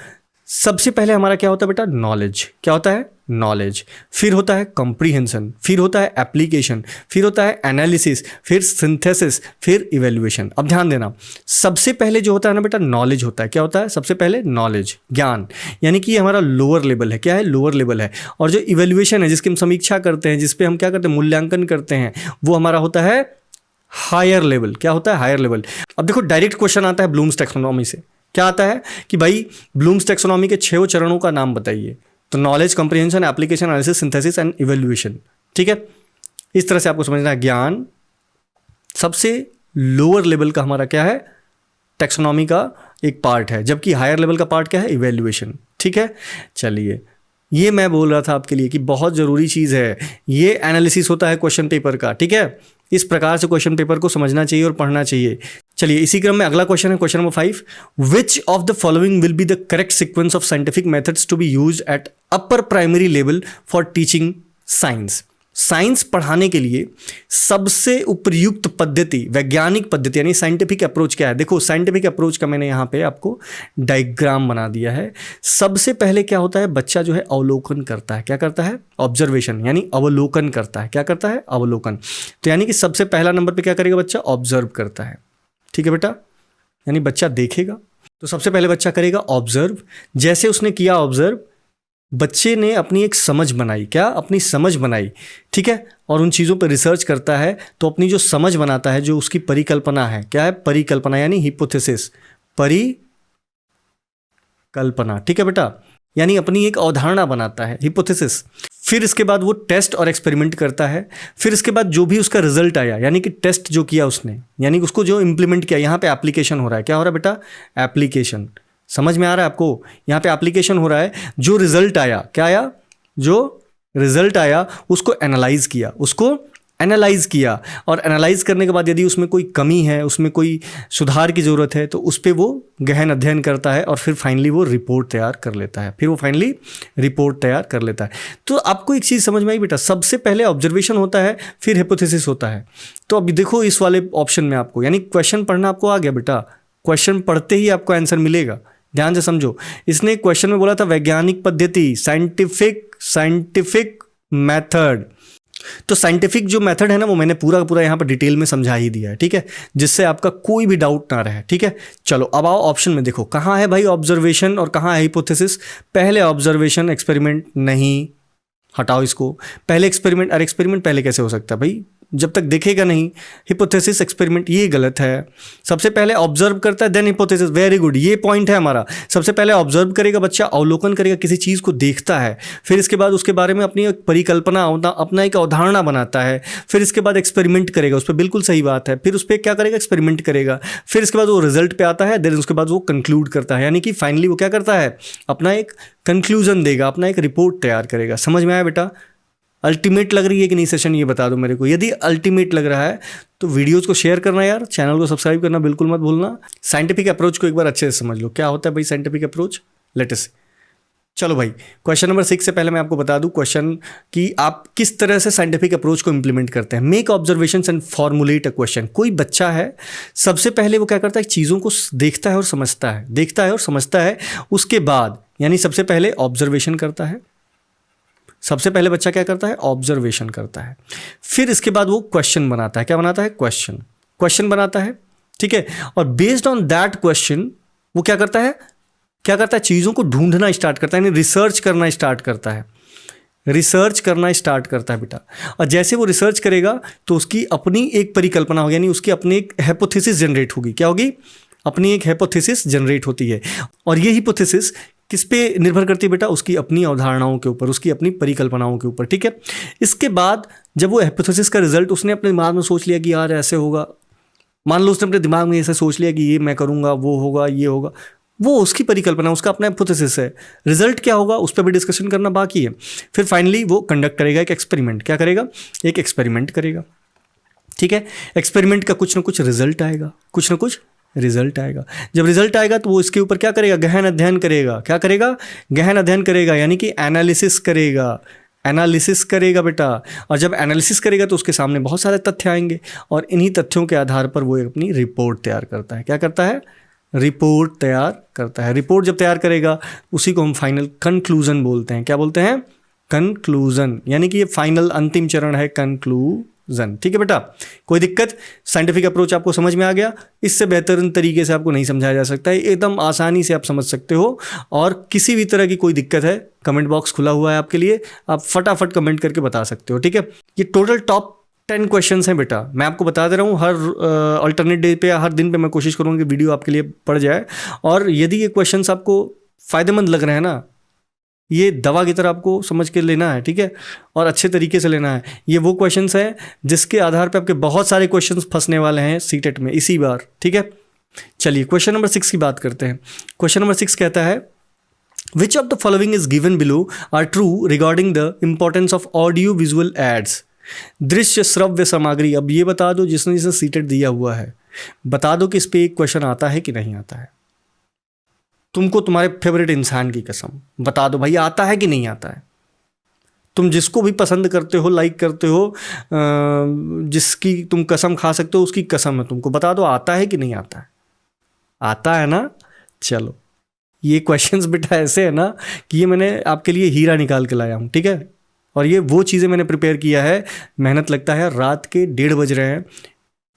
सबसे पहले हमारा क्या होता है बेटा? नॉलेज। क्या होता है? नॉलेज। फिर होता है कॉम्प्रीहेंशन, फिर होता है एप्लीकेशन, फिर होता है एनालिसिस, फिर सिंथेसिस, फिर इवैल्यूएशन। अब ध्यान देना, सबसे पहले जो होता है ना बेटा नॉलेज होता है। क्या होता है? सबसे पहले नॉलेज, ज्ञान, यानी कि ये हमारा लोअर लेवल है। क्या है? लोअर लेवल है। और जो इवैल्यूएशन है, जिसकी हम समीक्षा करते हैं, जिसपे हम क्या करते हैं? मूल्यांकन करते हैं, वो हमारा होता है हायर लेवल। क्या होता है? Higher level. अब देखो डायरेक्ट क्वेश्चन आता है ब्लूम्स टैक्सोनॉमी से। क्या आता है कि भाई ब्लूम्स टैक्सोनॉमी के 6 चरणों का नाम बताइए। तो knowledge, comprehension, application, analysis, synthesis and evaluation, ठीक है। इस तरह से आपको समझना है। ज्ञान सबसे लोअर लेवल का हमारा क्या है? टैक्सोनॉमी का एक पार्ट है, जबकि हायर लेवल का पार्ट क्या है? इवैल्यूएशन, ठीक है। चलिए ये मैं बोल रहा था आपके लिए कि बहुत ज़रूरी चीज़ है। ये एनालिसिस होता है क्वेश्चन पेपर का, ठीक है। इस प्रकार से क्वेश्चन पेपर को समझना चाहिए और पढ़ना चाहिए। चलिए इसी क्रम में अगला क्वेश्चन है, question number 5। Which of the following will be the correct sequence of scientific methods to be used at upper primary level for teaching science. Science पढ़ाने के लिए सबसे उपयुक्त पद्धति, वैज्ञानिक पद्धति यानी साइंटिफिक अप्रोच क्या है? देखो साइंटिफिक अप्रोच का मैंने यहाँ पे आपको डायग्राम बना दिया है। सबसे पहले क्या होता है? बच्चा जो है अवलोकन करता है। क्या करता है? ऑब्जर्वेशन, यानी अवलोकन करता है। क्या करता है? अवलोकन। तो यानी कि सबसे पहला नंबर पे क्या करेगा बच्चा? ऑब्जर्व करता है, ठीक है बेटा। यानी बच्चा देखेगा, तो सबसे पहले बच्चा करेगा ऑब्जर्व। जैसे उसने किया ऑब्जर्व, बच्चे ने अपनी एक समझ बनाई, क्या अपनी समझ बनाई, ठीक है, और उन चीज़ों पर रिसर्च करता है तो अपनी जो समझ बनाता है, जो उसकी परिकल्पना है, क्या है परिकल्पना यानी हिपोथेसिस, परिकल्पना, ठीक है बेटा, यानी अपनी एक अवधारणा बनाता है, हिपोथेसिस। फिर इसके बाद वो टेस्ट और एक्सपेरिमेंट करता है। फिर इसके बाद जो भी उसका रिजल्ट आया, यानी कि टेस्ट जो किया उसने, यानी उसको जो इम्प्लीमेंट किया, यहाँ पे एप्लीकेशन हो रहा है, क्या हो रहा है बेटा, एप्लीकेशन, समझ में आ रहा है आपको, यहाँ पे एप्लीकेशन हो रहा है। जो रिजल्ट आया, क्या आया, जो रिजल्ट आया उसको एनालाइज किया, उसको एनालाइज किया, और एनालाइज करने के बाद यदि उसमें कोई कमी है, उसमें कोई सुधार की ज़रूरत है, तो उस पर वो गहन अध्ययन करता है और फिर फाइनली वो रिपोर्ट तैयार कर लेता है, तो आपको एक चीज़ समझ में आई बेटा, सबसे पहले ऑब्जर्वेशन होता है, फिर हिपोथेसिस होता है। तो अभी देखो इस वाले ऑप्शन में आपको, यानी क्वेश्चन पढ़ना आपको आ गया बेटा, क्वेश्चन पढ़ते ही आपको आंसर मिलेगा, ध्यान से समझो। इसने क्वेश्चन में बोला था वैज्ञानिक पद्धति, साइंटिफिक मेथड, तो साइंटिफिक जो मेथड है ना, वो मैंने पूरा का पूरा यहाँ पर डिटेल में समझा ही दिया है, ठीक है, जिससे आपका कोई भी डाउट ना रहे, ठीक है। चलो अब आओ ऑप्शन में, देखो कहाँ है भाई ऑब्जर्वेशन और कहाँ है हिपोथेसिस। पहले ऑब्जर्वेशन, एक्सपेरिमेंट नहीं, हटाओ इसको, पहले एक्सपेरिमेंट। अरे एक्सपेरिमेंट पहले कैसे हो सकता है भाई, जब तक देखेगा नहीं। हिपोथेसिस, एक्सपेरिमेंट, ये गलत है। सबसे पहले ऑब्जर्व करता है देन हिपोथेसिस, वेरी गुड, ये पॉइंट है हमारा। सबसे पहले ऑब्जर्व करेगा बच्चा, अवलोकन करेगा, किसी चीज़ को देखता है, फिर इसके बाद उसके बारे में अपनी एक परिकल्पना, अपना एक अवधारणा बनाता है, फिर इसके बाद एक्सपेरिमेंट करेगा उस पर, बिल्कुल सही बात है, फिर उस पर क्या करेगा, एक्सपेरिमेंट करेगा, फिर इसके बाद वो रिजल्ट पे आता है, देन उसके बाद वो कंक्लूड करता है, यानी कि फाइनली वो क्या करता है, अपना एक कंक्लूजन देगा, अपना एक रिपोर्ट तैयार करेगा। समझ में आया बेटा? अल्टीमेट लग रही है कि नहीं सेशन, ये बता दो मेरे को। यदि अल्टीमेट लग रहा है तो वीडियोस को शेयर करना यार, चैनल को सब्सक्राइब करना बिल्कुल मत भूलना। साइंटिफिक अप्रोच को एक बार अच्छे से समझ लो, क्या होता है भाई साइंटिफिक अप्रोच, लेट अस सी। चलो भाई, क्वेश्चन नंबर 6 से पहले मैं आपको बता दूं क्वेश्चन कि आप किस तरह से साइंटिफिक अप्रोच को इंप्लीमेंट करते हैं। Make observations and formulate a question. कोई बच्चा है, सबसे पहले वो क्या करता है, चीज़ों को देखता है और समझता है, उसके बाद यानी सबसे पहले ऑब्जर्वेशन करता है। सबसे पहले बच्चा क्या करता है, ऑब्जर्वेशन करता है, फिर इसके बाद वो क्वेश्चन बनाता है। क्या बनाता है, क्वेश्चन बनाता है, ठीक है, और बेस्ड ऑन दैट क्वेश्चन वो क्या करता है, चीज़ों को ढूंढना स्टार्ट करता है, यानी रिसर्च करना स्टार्ट करता है बेटा। और जैसे वो रिसर्च करेगा तो उसकी अपनी एक परिकल्पना होगी, यानी उसकी अपनी एक हाइपोथेसिस जनरेट होगी। क्या होगी, अपनी एक हाइपोथेसिस जनरेट होती है, और ये हाइपोथेसिस किस पे निर्भर करती है बेटा, उसकी अपनी अवधारणाओं के ऊपर, उसकी अपनी परिकल्पनाओं के ऊपर, ठीक है। इसके बाद जब वो हाइपोथेसिस का रिजल्ट उसने अपने दिमाग में सोच लिया कि यार ऐसे होगा, मान लो उसने अपने दिमाग में ऐसे सोच लिया कि ये मैं करूँगा, वो होगा, ये होगा, वो उसकी परिकल्पना, उसका अपना हाइपोथेसिस है। रिजल्ट क्या होगा उस पर भी डिस्कशन करना बाकी है। फिर फाइनली वो कंडक्ट करेगा एक एक्सपेरिमेंट। क्या करेगा, एक एक्सपेरिमेंट करेगा, ठीक है। एक्सपेरिमेंट का कुछ ना कुछ रिजल्ट आएगा, जब रिजल्ट आएगा तो वो इसके ऊपर क्या करेगा, गहन अध्ययन करेगा, यानी कि एनालिसिस करेगा बेटा। और जब एनालिसिस करेगा तो उसके सामने बहुत सारे तथ्य आएंगे, और इन्हीं तथ्यों के आधार पर वो अपनी रिपोर्ट तैयार करता है। क्या करता है, रिपोर्ट तैयार करता है। रिपोर्ट जब तैयार करेगा उसी को हम फाइनल कंक्लूजन बोलते हैं। क्या बोलते हैं, कंक्लूजन, यानी कि ये फाइनल अंतिम चरण है, कंक्लूजन, ठीक है बेटा। कोई दिक्कत, साइंटिफिक अप्रोच आपको समझ में आ गया। इससे बेहतरीन तरीके से आपको नहीं समझाया जा सकता है, एकदम आसानी से आप समझ सकते हो। और किसी भी तरह की कोई दिक्कत है, कमेंट बॉक्स खुला हुआ है आपके लिए, आप फटाफट कमेंट करके बता सकते हो, ठीक है। ये टोटल टॉप 10 क्वेश्चंस हैं बेटा, मैं आपको बता दे रहा हूँ। हर अल्टरनेट डे पे या हर दिन पे मैं कोशिश करूँगा कि वीडियो आपके लिए पड़ जाए। और यदि ये क्वेश्चंस आपको फ़ायदेमंद लग रहे हैं ना, ये दवा की तरह आपको समझ के लेना है, ठीक है, और अच्छे तरीके से लेना है। ये वो क्वेश्चंस हैं जिसके आधार पे आपके बहुत सारे क्वेश्चंस फंसने वाले हैं सीटेट में इसी बार, ठीक है। चलिए क्वेश्चन नंबर 6 की बात करते हैं। क्वेश्चन नंबर 6 कहता है, which of the following is given below are true regarding the importance of audio visual aids. दृश्य श्रव्य सामग्री। अब ये बता दो, जिसने सीटेट दिया हुआ है, बता दो कि इस पे एक क्वेश्चन आता है कि नहीं आता है। तुमको तुम्हारे फेवरेट इंसान की कसम, बता दो भाई आता है कि नहीं आता है। तुम जिसको भी पसंद करते हो, लाइक करते हो, जिसकी तुम कसम खा सकते हो, उसकी कसम है, तुमको बता दो आता है कि नहीं आता है। आता है ना। चलो ये क्वेश्चंस बेटा ऐसे है ना कि ये मैंने आपके लिए हीरा निकाल के लाया हूँ, ठीक है। और ये वो चीज़ें मैंने प्रिपेयर किया है, मेहनत लगता है। रात के 1:30 बज रहे हैं,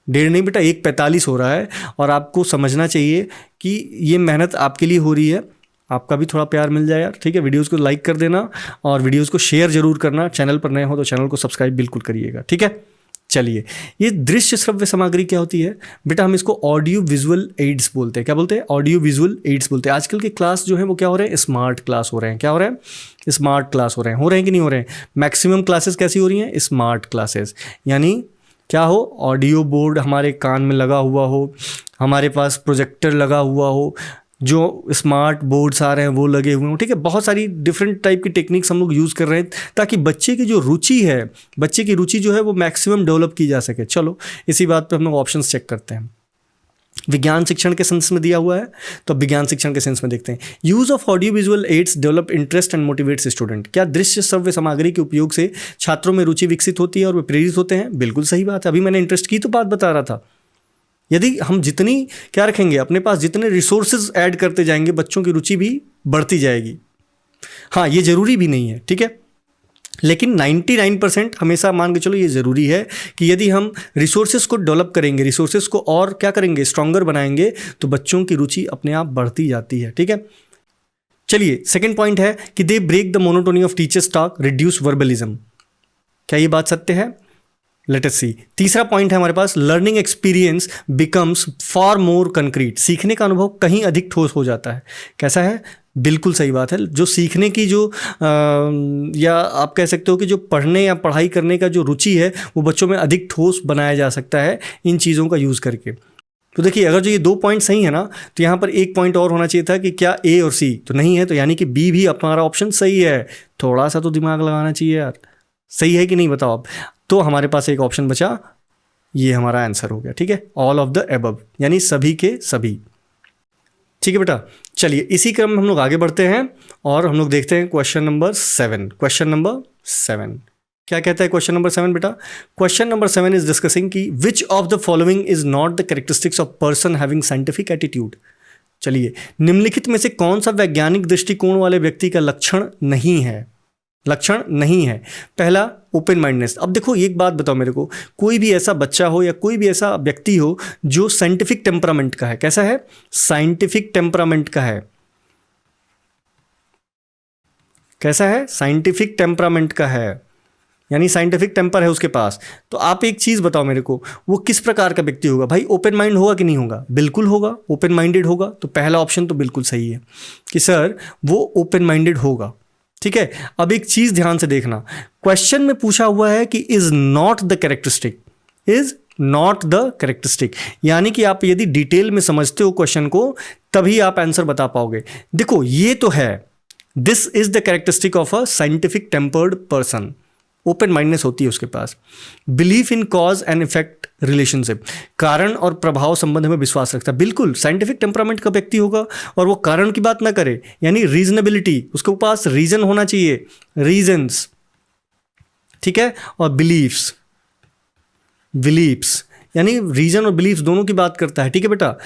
1:30 नहीं बेटा 1:45 हो रहा है, और आपको समझना चाहिए कि ये मेहनत आपके लिए हो रही है, आपका भी थोड़ा प्यार मिल जाए यार, ठीक है। वीडियोज़ को लाइक कर देना और वीडियोज़ को शेयर जरूर करना। चैनल पर नए हो तो चैनल को सब्सक्राइब बिल्कुल करिएगा, ठीक है। चलिए, ये दृश्य श्रव्य सामग्री क्या होती है बेटा? हम इसको ऑडियो विजुअल एड्स बोलते हैं। क्या बोलते हैं? ऑडियो विजुअल एड्स बोलते हैं। आजकल के क्लास जो है वो क्या हो रहे हैं? स्मार्ट क्लास हो रहे हैं। क्या हो रहे हैं? स्मार्ट क्लास हो रहे हैं कि नहीं हो रहे हैं? मैक्सिमम क्लासेस कैसी हो रही हैं? Smart classes. यानी क्या हो? ऑडियो बोर्ड हमारे कान में लगा हुआ हो, हमारे पास प्रोजेक्टर लगा हुआ हो, जो स्मार्ट बोर्ड्स आ रहे हैं वो लगे हुए हों, ठीक है। बहुत सारी डिफरेंट टाइप की टेक्निक्स हम लोग यूज़ कर रहे हैं ताकि बच्चे की जो रुचि है, बच्चे की रुचि जो है वो मैक्सिमम डेवलप की जा सके। चलो इसी बात पे हम लोग ऑप्शंस चेक करते हैं। विज्ञान शिक्षण के सेंस में दिया हुआ है, तो विज्ञान शिक्षण के सेंस में देखते हैं। Use of audio visual ads develop interest and motivates student. क्या दृश्य श्रव्य सामग्री के उपयोग से छात्रों में रुचि विकसित होती है और वे प्रेरित होते हैं? बिल्कुल सही बात है। अभी मैंने इंटरेस्ट की तो बात बता रहा था। यदि हम जितनी क्या रखेंगे अपने पास, जितने रिसोर्सेज ऐड करते जाएंगे, बच्चों की रुचि भी बढ़ती जाएगी। हाँ, ये ज़रूरी भी नहीं है, ठीक है, लेकिन 99% हमेशा मान के चलो ये ज़रूरी है कि यदि हम रिसोर्सेज को डेवलप करेंगे, रिसोर्सेज को और क्या करेंगे, स्ट्रॉन्गर बनाएंगे, तो बच्चों की रुचि अपने आप बढ़ती जाती है, ठीक है। चलिए, सेकेंड पॉइंट है कि they break the monotony of teachers talk, reduce verbalism. क्या ये बात सत्य है? Let us see. तीसरा पॉइंट है हमारे पास, learning experience becomes far more concrete. सीखने का अनुभव कहीं अधिक ठोस हो जाता है। कैसा है? बिल्कुल सही बात है। जो सीखने की जो या आप कह सकते हो कि जो पढ़ने या पढ़ाई करने का जो रुचि है वो बच्चों में अधिक ठोस बनाया जा सकता है इन चीज़ों का यूज़ करके। तो देखिए, अगर जो ये 2 पॉइंट सही है ना, तो यहाँ पर एक पॉइंट और होना चाहिए था कि क्या ए और सी, तो नहीं है, तो यानी कि बी भी हमारा ऑप्शन सही है। थोड़ा सा तो दिमाग लगाना चाहिए यार। सही है कि नहीं बताओ आप? तो हमारे पास एक ऑप्शन बचा, ये हमारा आंसर हो गया, ठीक है। ऑल ऑफ द एबव, यानी सभी के सभी, ठीक है बेटा। चलिए, इसी क्रम में हम लोग आगे बढ़ते हैं और हम लोग देखते हैं क्वेश्चन नंबर 7। क्वेश्चन नंबर 7 क्या कहता है? क्वेश्चन नंबर 7 बेटा, क्वेश्चन नंबर 7 इज डिस्कसिंग कि which of the following is not the characteristics of person having scientific attitude. चलिए, निम्नलिखित में से कौन सा वैज्ञानिक दृष्टिकोण वाले व्यक्ति का लक्षण नहीं है? लक्षण नहीं है। पहला, ओपन माइंडनेस। अब देखो, एक बात बताओ मेरे को, कोई भी ऐसा बच्चा हो या कोई भी ऐसा व्यक्ति हो जो साइंटिफिक टेम्परामेंट का है। कैसा है? साइंटिफिक टेम्परामेंट का है। कैसा है? साइंटिफिक टेम्परामेंट का है, यानी साइंटिफिक टेम्पर है उसके पास। तो आप एक चीज बताओ मेरे को, वो किस प्रकार का व्यक्ति होगा? भाई, ओपन माइंड होगा कि नहीं होगा? बिल्कुल होगा, ओपन माइंडेड होगा। तो पहला ऑप्शन तो बिल्कुल सही है कि सर वो ओपन माइंडेड होगा, ठीक है। अब एक चीज ध्यान से देखना, क्वेश्चन में पूछा हुआ है कि is not the characteristic, is not the characteristic, यानी कि आप यदि डिटेल में समझते हो क्वेश्चन को तभी आप आंसर बता पाओगे। देखो, ये तो है, this is the characteristic of a scientific tempered person. Open mindedness होती है उसके पास। Belief in cause and effect relationship, कारण और प्रभाव संबंध में विश्वास रखता है। बिल्कुल साइंटिफिक टेम्परामेंट का व्यक्ति होगा और वो कारण की बात ना करे, यानी रीजनेबिलिटी, उसके पास रीजन होना चाहिए, रीजन्स, ठीक है। और बिलीफ्स, बिलीफ्स यानी रीजन और बिलीफ्स दोनों की बात करता है, ठीक है बेटा।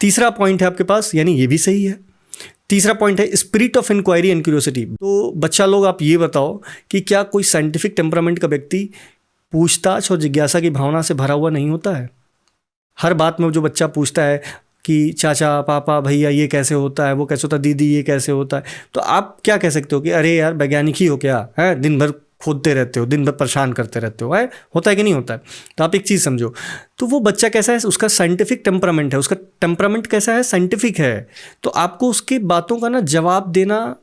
तीसरा पॉइंट है आपके पास, यानी ये भी सही है। तीसरा पॉइंट है spirit of inquiry and curiosity. तो बच्चा लोग, आप ये बताओ कि क्या कोई साइंटिफिक टेम्परामेंट का व्यक्ति पूछताछ और जिज्ञासा की भावना से भरा हुआ नहीं होता है? हर बात में जो बच्चा पूछता है कि चाचा, पापा, भैया ये कैसे होता है, वो कैसे होता है, दीदी ये कैसे होता है, तो आप क्या कह सकते हो कि अरे यार वैज्ञानिक ही हो क्या है, दिन भर खोदते रहते हो, दिन भर परेशान करते रहते हो, है? होता है कि नहीं होता है? तो आप एक चीज़ समझो, तो वो बच्चा कैसा है, उसका साइंटिफिक टेम्परामेंट है, उसका टेम्परामेंट कैसा है, साइंटिफिक है। तो आपको उसके बातों का ना जवाब देना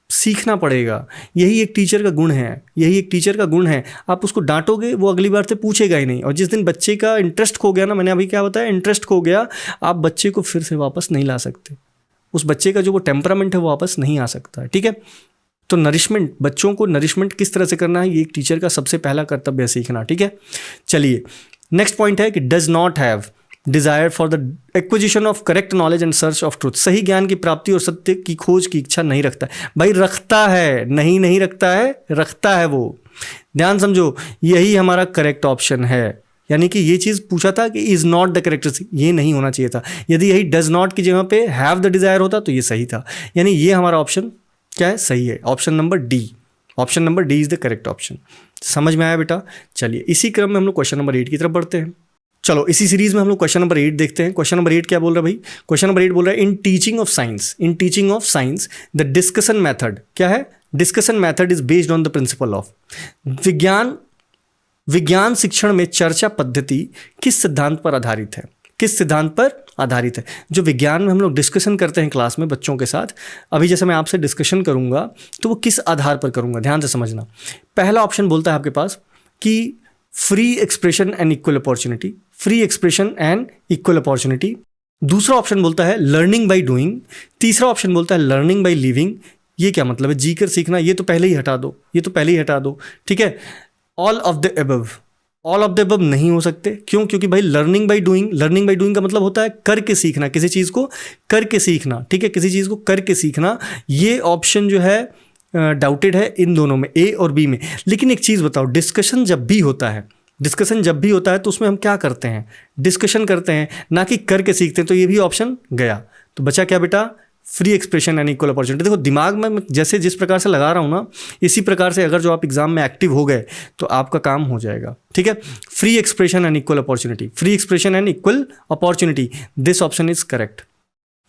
सीखना पड़ेगा। यही एक टीचर का गुण है, यही एक टीचर का गुण है। आप उसको डांटोगे वो अगली बार से पूछेगा ही नहीं। और जिस दिन बच्चे का इंटरेस्ट खो गया ना, मैंने अभी क्या बताया, इंटरेस्ट खो गया, आप बच्चे को फिर से वापस नहीं ला सकते। उस बच्चे का जो वो टेम्परामेंट है वो वापस नहीं आ सकता है, ठीक है। तो नरिशमेंट, बच्चों को नरिशमेंट किस तरह से करना है, ये एक टीचर का सबसे पहला कर्तव्य है सीखना, ठीक है। चलिए, नेक्स्ट पॉइंट है कि does not have desire for the acquisition of correct knowledge and search of truth. सही ज्ञान की प्राप्ति और सत्य की खोज की इच्छा नहीं रखता है। भाई रखता है, नहीं रखता है, रखता है वो। ध्यान समझो, यही हमारा करेक्ट ऑप्शन है। यानी कि ये चीज़ पूछा था कि इज नॉट द कैरेक्टरिस्टिक, ये नहीं होना चाहिए था। यदि यही डज नॉट की जगह पे हैव द डिजायर होता तो ये सही था। यानी ये हमारा ऑप्शन क्या है, सही है, option number D. Option number D is the correct option. समझ में आया बेटा? चलिए, इसी क्रम में हम लोग क्वेश्चन नंबर 8 की तरफ बढ़ते हैं। चलो इसी सीरीज में हम लोग क्वेश्चन नंबर 8 देखते हैं। क्वेश्चन नंबर 8 क्या बोल रहा है भाई? क्वेश्चन नंबर 8 बोल रहा है in teaching of science the discussion method, क्या है? Discussion method is based on the principle of. विज्ञान शिक्षण में चर्चा पद्धति किस सिद्धांत पर आधारित है? किस सिद्धांत पर आधारित है? जो विज्ञान में हम लोग डिस्कशन करते हैं क्लास में बच्चों के साथ, अभी जैसे मैं आपसे डिस्कशन करूंगा तो वो किस आधार पर करूंगा, ध्यान से समझना। पहला ऑप्शन बोलता है आपके पास कि free expression and equal opportunity, free expression and equal opportunity. दूसरा ऑप्शन बोलता है लर्निंग बाय डूइंग। तीसरा ऑप्शन बोलता है लर्निंग बाय लिविंग। ये क्या मतलब है? जी कर सीखना, ये तो पहले ही हटा दो, ये तो पहले ही हटा दो, ठीक है। All of the above, all of the above नहीं हो सकते। क्यों? क्योंकि भाई लर्निंग बाय डूइंग का मतलब होता है करके सीखना, किसी चीज़ को करके सीखना, ठीक है, किसी चीज़ को करके सीखना। ये ऑप्शन जो है डाउटेड है इन दोनों में, ए और बी में। लेकिन एक चीज़ बताओ, डिस्कशन जब भी होता है तो उसमें हम क्या करते हैं? डिस्कशन करते हैं, ना कि करके सीखते हैं। तो ये भी ऑप्शन गया। तो बचा क्या बेटा? Free expression and equal opportunity. देखो दिमाग में जैसे जिस प्रकार से लगा रहा हूँ ना, इसी प्रकार से अगर जो आप एग्जाम में एक्टिव हो गए तो आपका काम हो जाएगा, ठीक है। Free expression and equal opportunity, free expression and equal opportunity, this option is correct.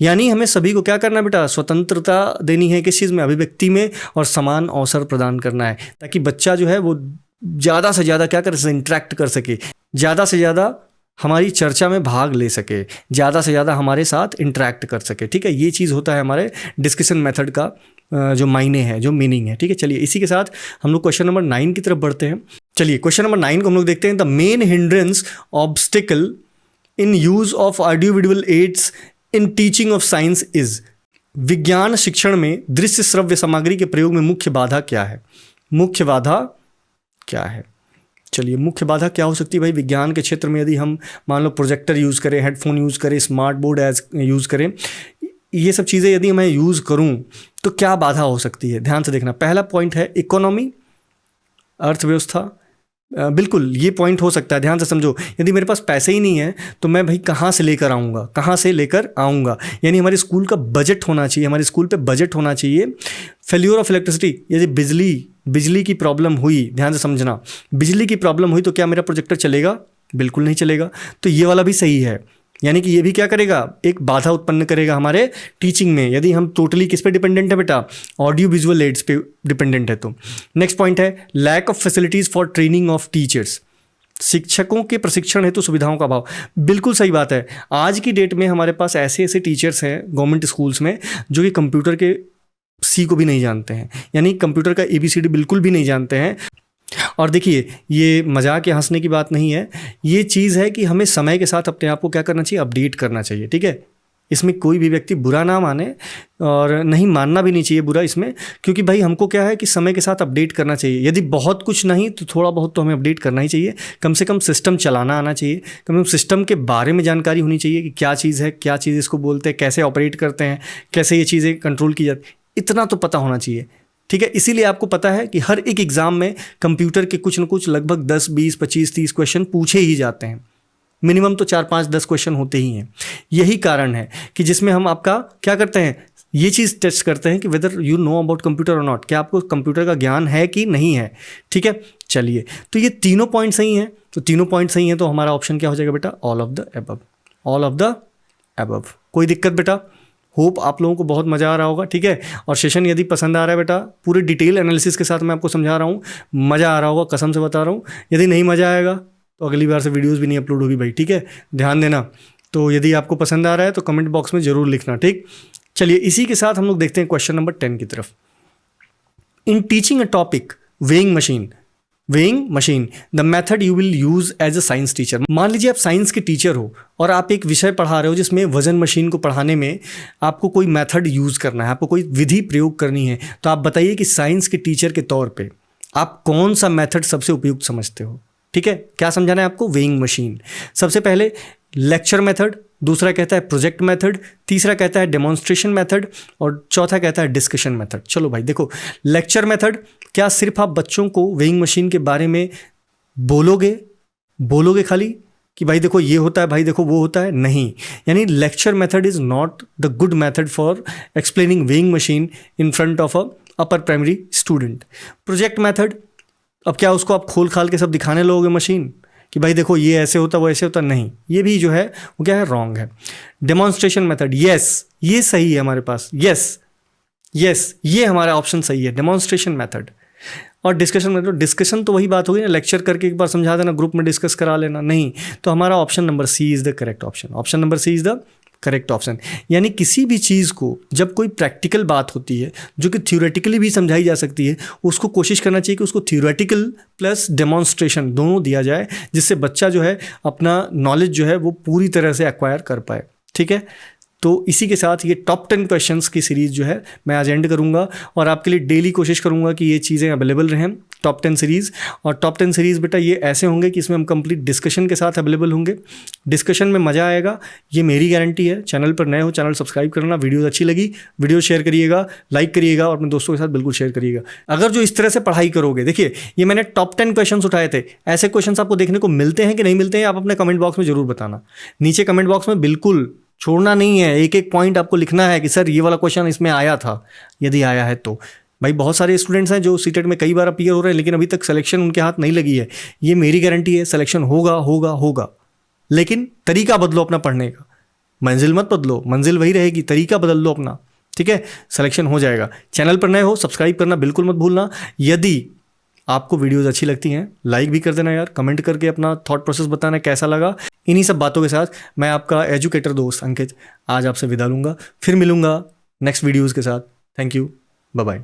यानी हमें सभी को क्या करना है बेटा? स्वतंत्रता देनी है, किस चीज़ में? अभिव्यक्ति में, और समान अवसर प्रदान करना है, ताकि बच्चा जो है वो ज़्यादा से ज़्यादा क्या कर सके? इंटरेक्ट कर सके, ज़्यादा से ज़्यादा हमारी चर्चा में भाग ले सके, ज़्यादा से ज़्यादा हमारे साथ इंटरेक्ट कर सके, ठीक है। ये चीज़ होता है हमारे डिस्कशन मेथड का जो मायने है, जो मीनिंग है, ठीक है। चलिए इसी के साथ हम लोग क्वेश्चन नंबर 9 की तरफ बढ़ते हैं। चलिए क्वेश्चन नंबर 9 को हम लोग देखते हैं। The main hindrance obstacle in use of audio visual ads in teaching of science is. विज्ञान शिक्षण में दृश्य श्रव्य सामग्री के प्रयोग में मुख्य बाधा क्या है? मुख्य बाधा क्या है? चलिए मुख्य बाधा क्या हो सकती है भाई? विज्ञान के क्षेत्र में यदि हम मान लो प्रोजेक्टर यूज़ करें, हेडफोन यूज़ करें, स्मार्ट बोर्ड एज यूज़ करें, ये सब चीज़ें यदि मैं यूज़ करूं तो क्या बाधा हो सकती है? ध्यान से देखना। पहला पॉइंट है इकोनॉमी, अर्थव्यवस्था। बिल्कुल ये पॉइंट हो सकता है, ध्यान से समझो। यदि मेरे पास पैसे ही नहीं है तो मैं भाई कहाँ से लेकर आऊँगा? यानी हमारे स्कूल का बजट होना चाहिए, हमारे स्कूल पे बजट होना चाहिए। फेल्यूर ऑफ इलेक्ट्रिसिटी, यदि बिजली की प्रॉब्लम हुई, ध्यान से समझना, बिजली की प्रॉब्लम हुई तो क्या मेरा प्रोजेक्टर चलेगा? बिल्कुल नहीं चलेगा। तो ये वाला भी सही है, यानी कि ये भी क्या करेगा? एक बाधा उत्पन्न करेगा हमारे टीचिंग में, यदि हम टोटली किस पे डिपेंडेंट है बेटा? ऑडियो विजुअल एड्स पे डिपेंडेंट है। तो नेक्स्ट पॉइंट है lack of facilities for training of teachers, शिक्षकों के प्रशिक्षण हेतु सुविधाओं का अभाव। बिल्कुल सही बात है। आज की डेट में हमारे पास ऐसे टीचर्स हैं गवर्नमेंट स्कूल्स में जो कि कंप्यूटर के सी को भी नहीं जानते हैं, यानी कंप्यूटर का ABCD बिल्कुल भी नहीं जानते हैं। और देखिए ये मजाक या हंसने की बात नहीं है, ये चीज़ है कि हमें समय के साथ अपने आप को क्या करना चाहिए? अपडेट करना चाहिए, ठीक है। इसमें कोई भी व्यक्ति बुरा ना माने और नहीं मानना भी नहीं चाहिए बुरा इसमें, क्योंकि भाई हमको क्या है कि समय के साथ अपडेट करना चाहिए। यदि बहुत कुछ नहीं तो थोड़ा बहुत तो हमें अपडेट करना ही चाहिए। कम से कम सिस्टम चलाना आना चाहिए, कम से कम सिस्टम के बारे में जानकारी होनी चाहिए कि क्या चीज़ है, क्या चीज़ इसको बोलते हैं, कैसे ऑपरेट करते हैं, कैसे ये चीज़ें कंट्रोल की जाती, इतना तो पता होना चाहिए, ठीक है। इसीलिए आपको पता है कि हर एक एग्जाम में कंप्यूटर के कुछ न कुछ लगभग 10, 20, 25, 30 क्वेश्चन पूछे ही जाते हैं। मिनिमम तो 4, 5, 10 क्वेश्चन होते ही हैं। यही कारण है कि जिसमें हम आपका क्या करते हैं? ये चीज़ टेस्ट करते हैं कि whether you know about computer और नॉट, क्या आपको कंप्यूटर का ज्ञान है कि नहीं है, ठीक है। चलिए तो ये तीनों पॉइंट सही हैं, तो तीनों पॉइंट सही हैं तो हमारा ऑप्शन क्या हो जाएगा बेटा? All of the above, all of the above. कोई दिक्कत बेटा? होप आप लोगों को बहुत मज़ा आ रहा होगा, ठीक है। और सेशन यदि पसंद आ रहा है बेटा, पूरे डिटेल एनालिसिस के साथ मैं आपको समझा रहा हूँ, मज़ा आ रहा होगा, कसम से बता रहा हूँ। यदि नहीं मज़ा आएगा तो अगली बार से वीडियोस भी नहीं अपलोड होगी भाई, ठीक है, ध्यान देना। तो यदि आपको पसंद आ रहा है तो कमेंट बॉक्स में ज़रूर लिखना, ठीक। चलिए इसी के साथ हम लोग देखते हैं क्वेश्चन नंबर 10 की तरफ। In teaching a topic weighing machine the method you will use as a science teacher. मान लीजिए आप साइंस के टीचर हो और आप एक विषय पढ़ा रहे हो जिसमें वजन मशीन को पढ़ाने में आपको कोई मेथड यूज़ करना है, आपको कोई विधि प्रयोग करनी है, तो आप बताइए कि साइंस के टीचर के तौर पे आप कौन सा मेथड सबसे उपयुक्त समझते हो, ठीक है। क्या समझाना है आपको? Weighing machine. सबसे पहले लेक्चर मेथड, दूसरा कहता है प्रोजेक्ट मेथड, तीसरा कहता है डेमोन्स्ट्रेशन मेथड और चौथा कहता है डिस्कशन मेथड। चलो भाई देखो, लेक्चर मेथड, क्या सिर्फ आप बच्चों को वेइंग मशीन के बारे में बोलोगे खाली कि भाई देखो ये होता है, भाई देखो वो होता है? नहीं, यानी lecture method is not the good method for explaining weighing machine in front of a upper primary student. Project method, अब क्या उसको आप खोल खाल के सब दिखाने लगोगे मशीन कि भाई देखो ये ऐसे होता वो ऐसे होता, नहीं, ये भी जो है वो क्या है, रॉन्ग है। डेमोन्स्ट्रेशन मेथड, यस ये सही है हमारे पास, यस यस ये हमारा ऑप्शन सही है, डेमोन्स्ट्रेशन मेथड। और डिस्कशन मेथड, डिस्कशन तो वही बात होगी ना, लेक्चर करके एक बार समझा देना, ग्रुप में डिस्कस करा लेना, नहीं। तो हमारा option number C is the correct option, option number C is the correct option. यानी किसी भी चीज़ को जब कोई प्रैक्टिकल बात होती है जो कि थ्योरेटिकली भी समझाई जा सकती है, उसको कोशिश करना चाहिए कि उसको थ्योरेटिकल प्लस डेमोन्स्ट्रेशन दोनों दिया जाए, जिससे बच्चा जो है अपना नॉलेज जो है वो पूरी तरह से एक्वायर कर पाए। ठीक है, तो इसी के साथ ये टॉप 10 क्वेश्चंस की सीरीज़ जो है मैं आज एंड करूँगा, और आपके लिए डेली कोशिश करूँगा कि ये चीज़ें अवेलेबल रहें, टॉप 10 सीरीज़। और टॉप 10 सीरीज़ बेटा ये ऐसे होंगे कि इसमें हम कंप्लीट डिस्कशन के साथ अवेलेबल होंगे, डिस्कशन में मज़ा आएगा, ये मेरी गारंटी है। चैनल पर नए हो, चैनल सब्सक्राइब करना, वीडियो अच्छी लगी वीडियो शेयर करिएगा, लाइक करिएगा, और अपने दोस्तों के साथ बिल्कुल शेयर करिएगा। अगर जो इस तरह से पढ़ाई करोगे, देखिए ये मैंने टॉप 10 क्वेश्चन उठाए थे, ऐसे क्वेश्चन आपको देखने को मिलते हैं कि नहीं मिलते हैं, आप अपने कमेंट बॉक्स में जरूर बताना, नीचे कमेंट बॉक्स में बिल्कुल छोड़ना नहीं है, एक एक पॉइंट आपको लिखना है कि सर ये वाला क्वेश्चन इसमें आया था, यदि आया है तो। भाई बहुत सारे स्टूडेंट्स हैं जो सीटेट में कई बार अपीयर हो रहे हैं, लेकिन अभी तक सिलेक्शन उनके हाथ नहीं लगी है। ये मेरी गारंटी है, सिलेक्शन होगा होगा होगा, लेकिन तरीका बदलो अपना पढ़ने का, मंजिल मत बदलो, मंजिल वही रहेगी, तरीका बदल लो अपना। ठीक है, सिलेक्शन हो जाएगा। चैनल पर नए हो, सब्सक्राइब करना बिल्कुल मत भूलना। यदि आपको वीडियोज़ अच्छी लगती हैं लाइक भी कर देना यार, कमेंट करके अपना थॉट प्रोसेस बताना कैसा लगा। इन्हीं सब बातों के साथ मैं आपका एजुकेटर दोस्त अंकित आज आपसे विदा लूँगा, फिर मिलूँगा नेक्स्ट वीडियोज़ के साथ। Thank you, bye bye.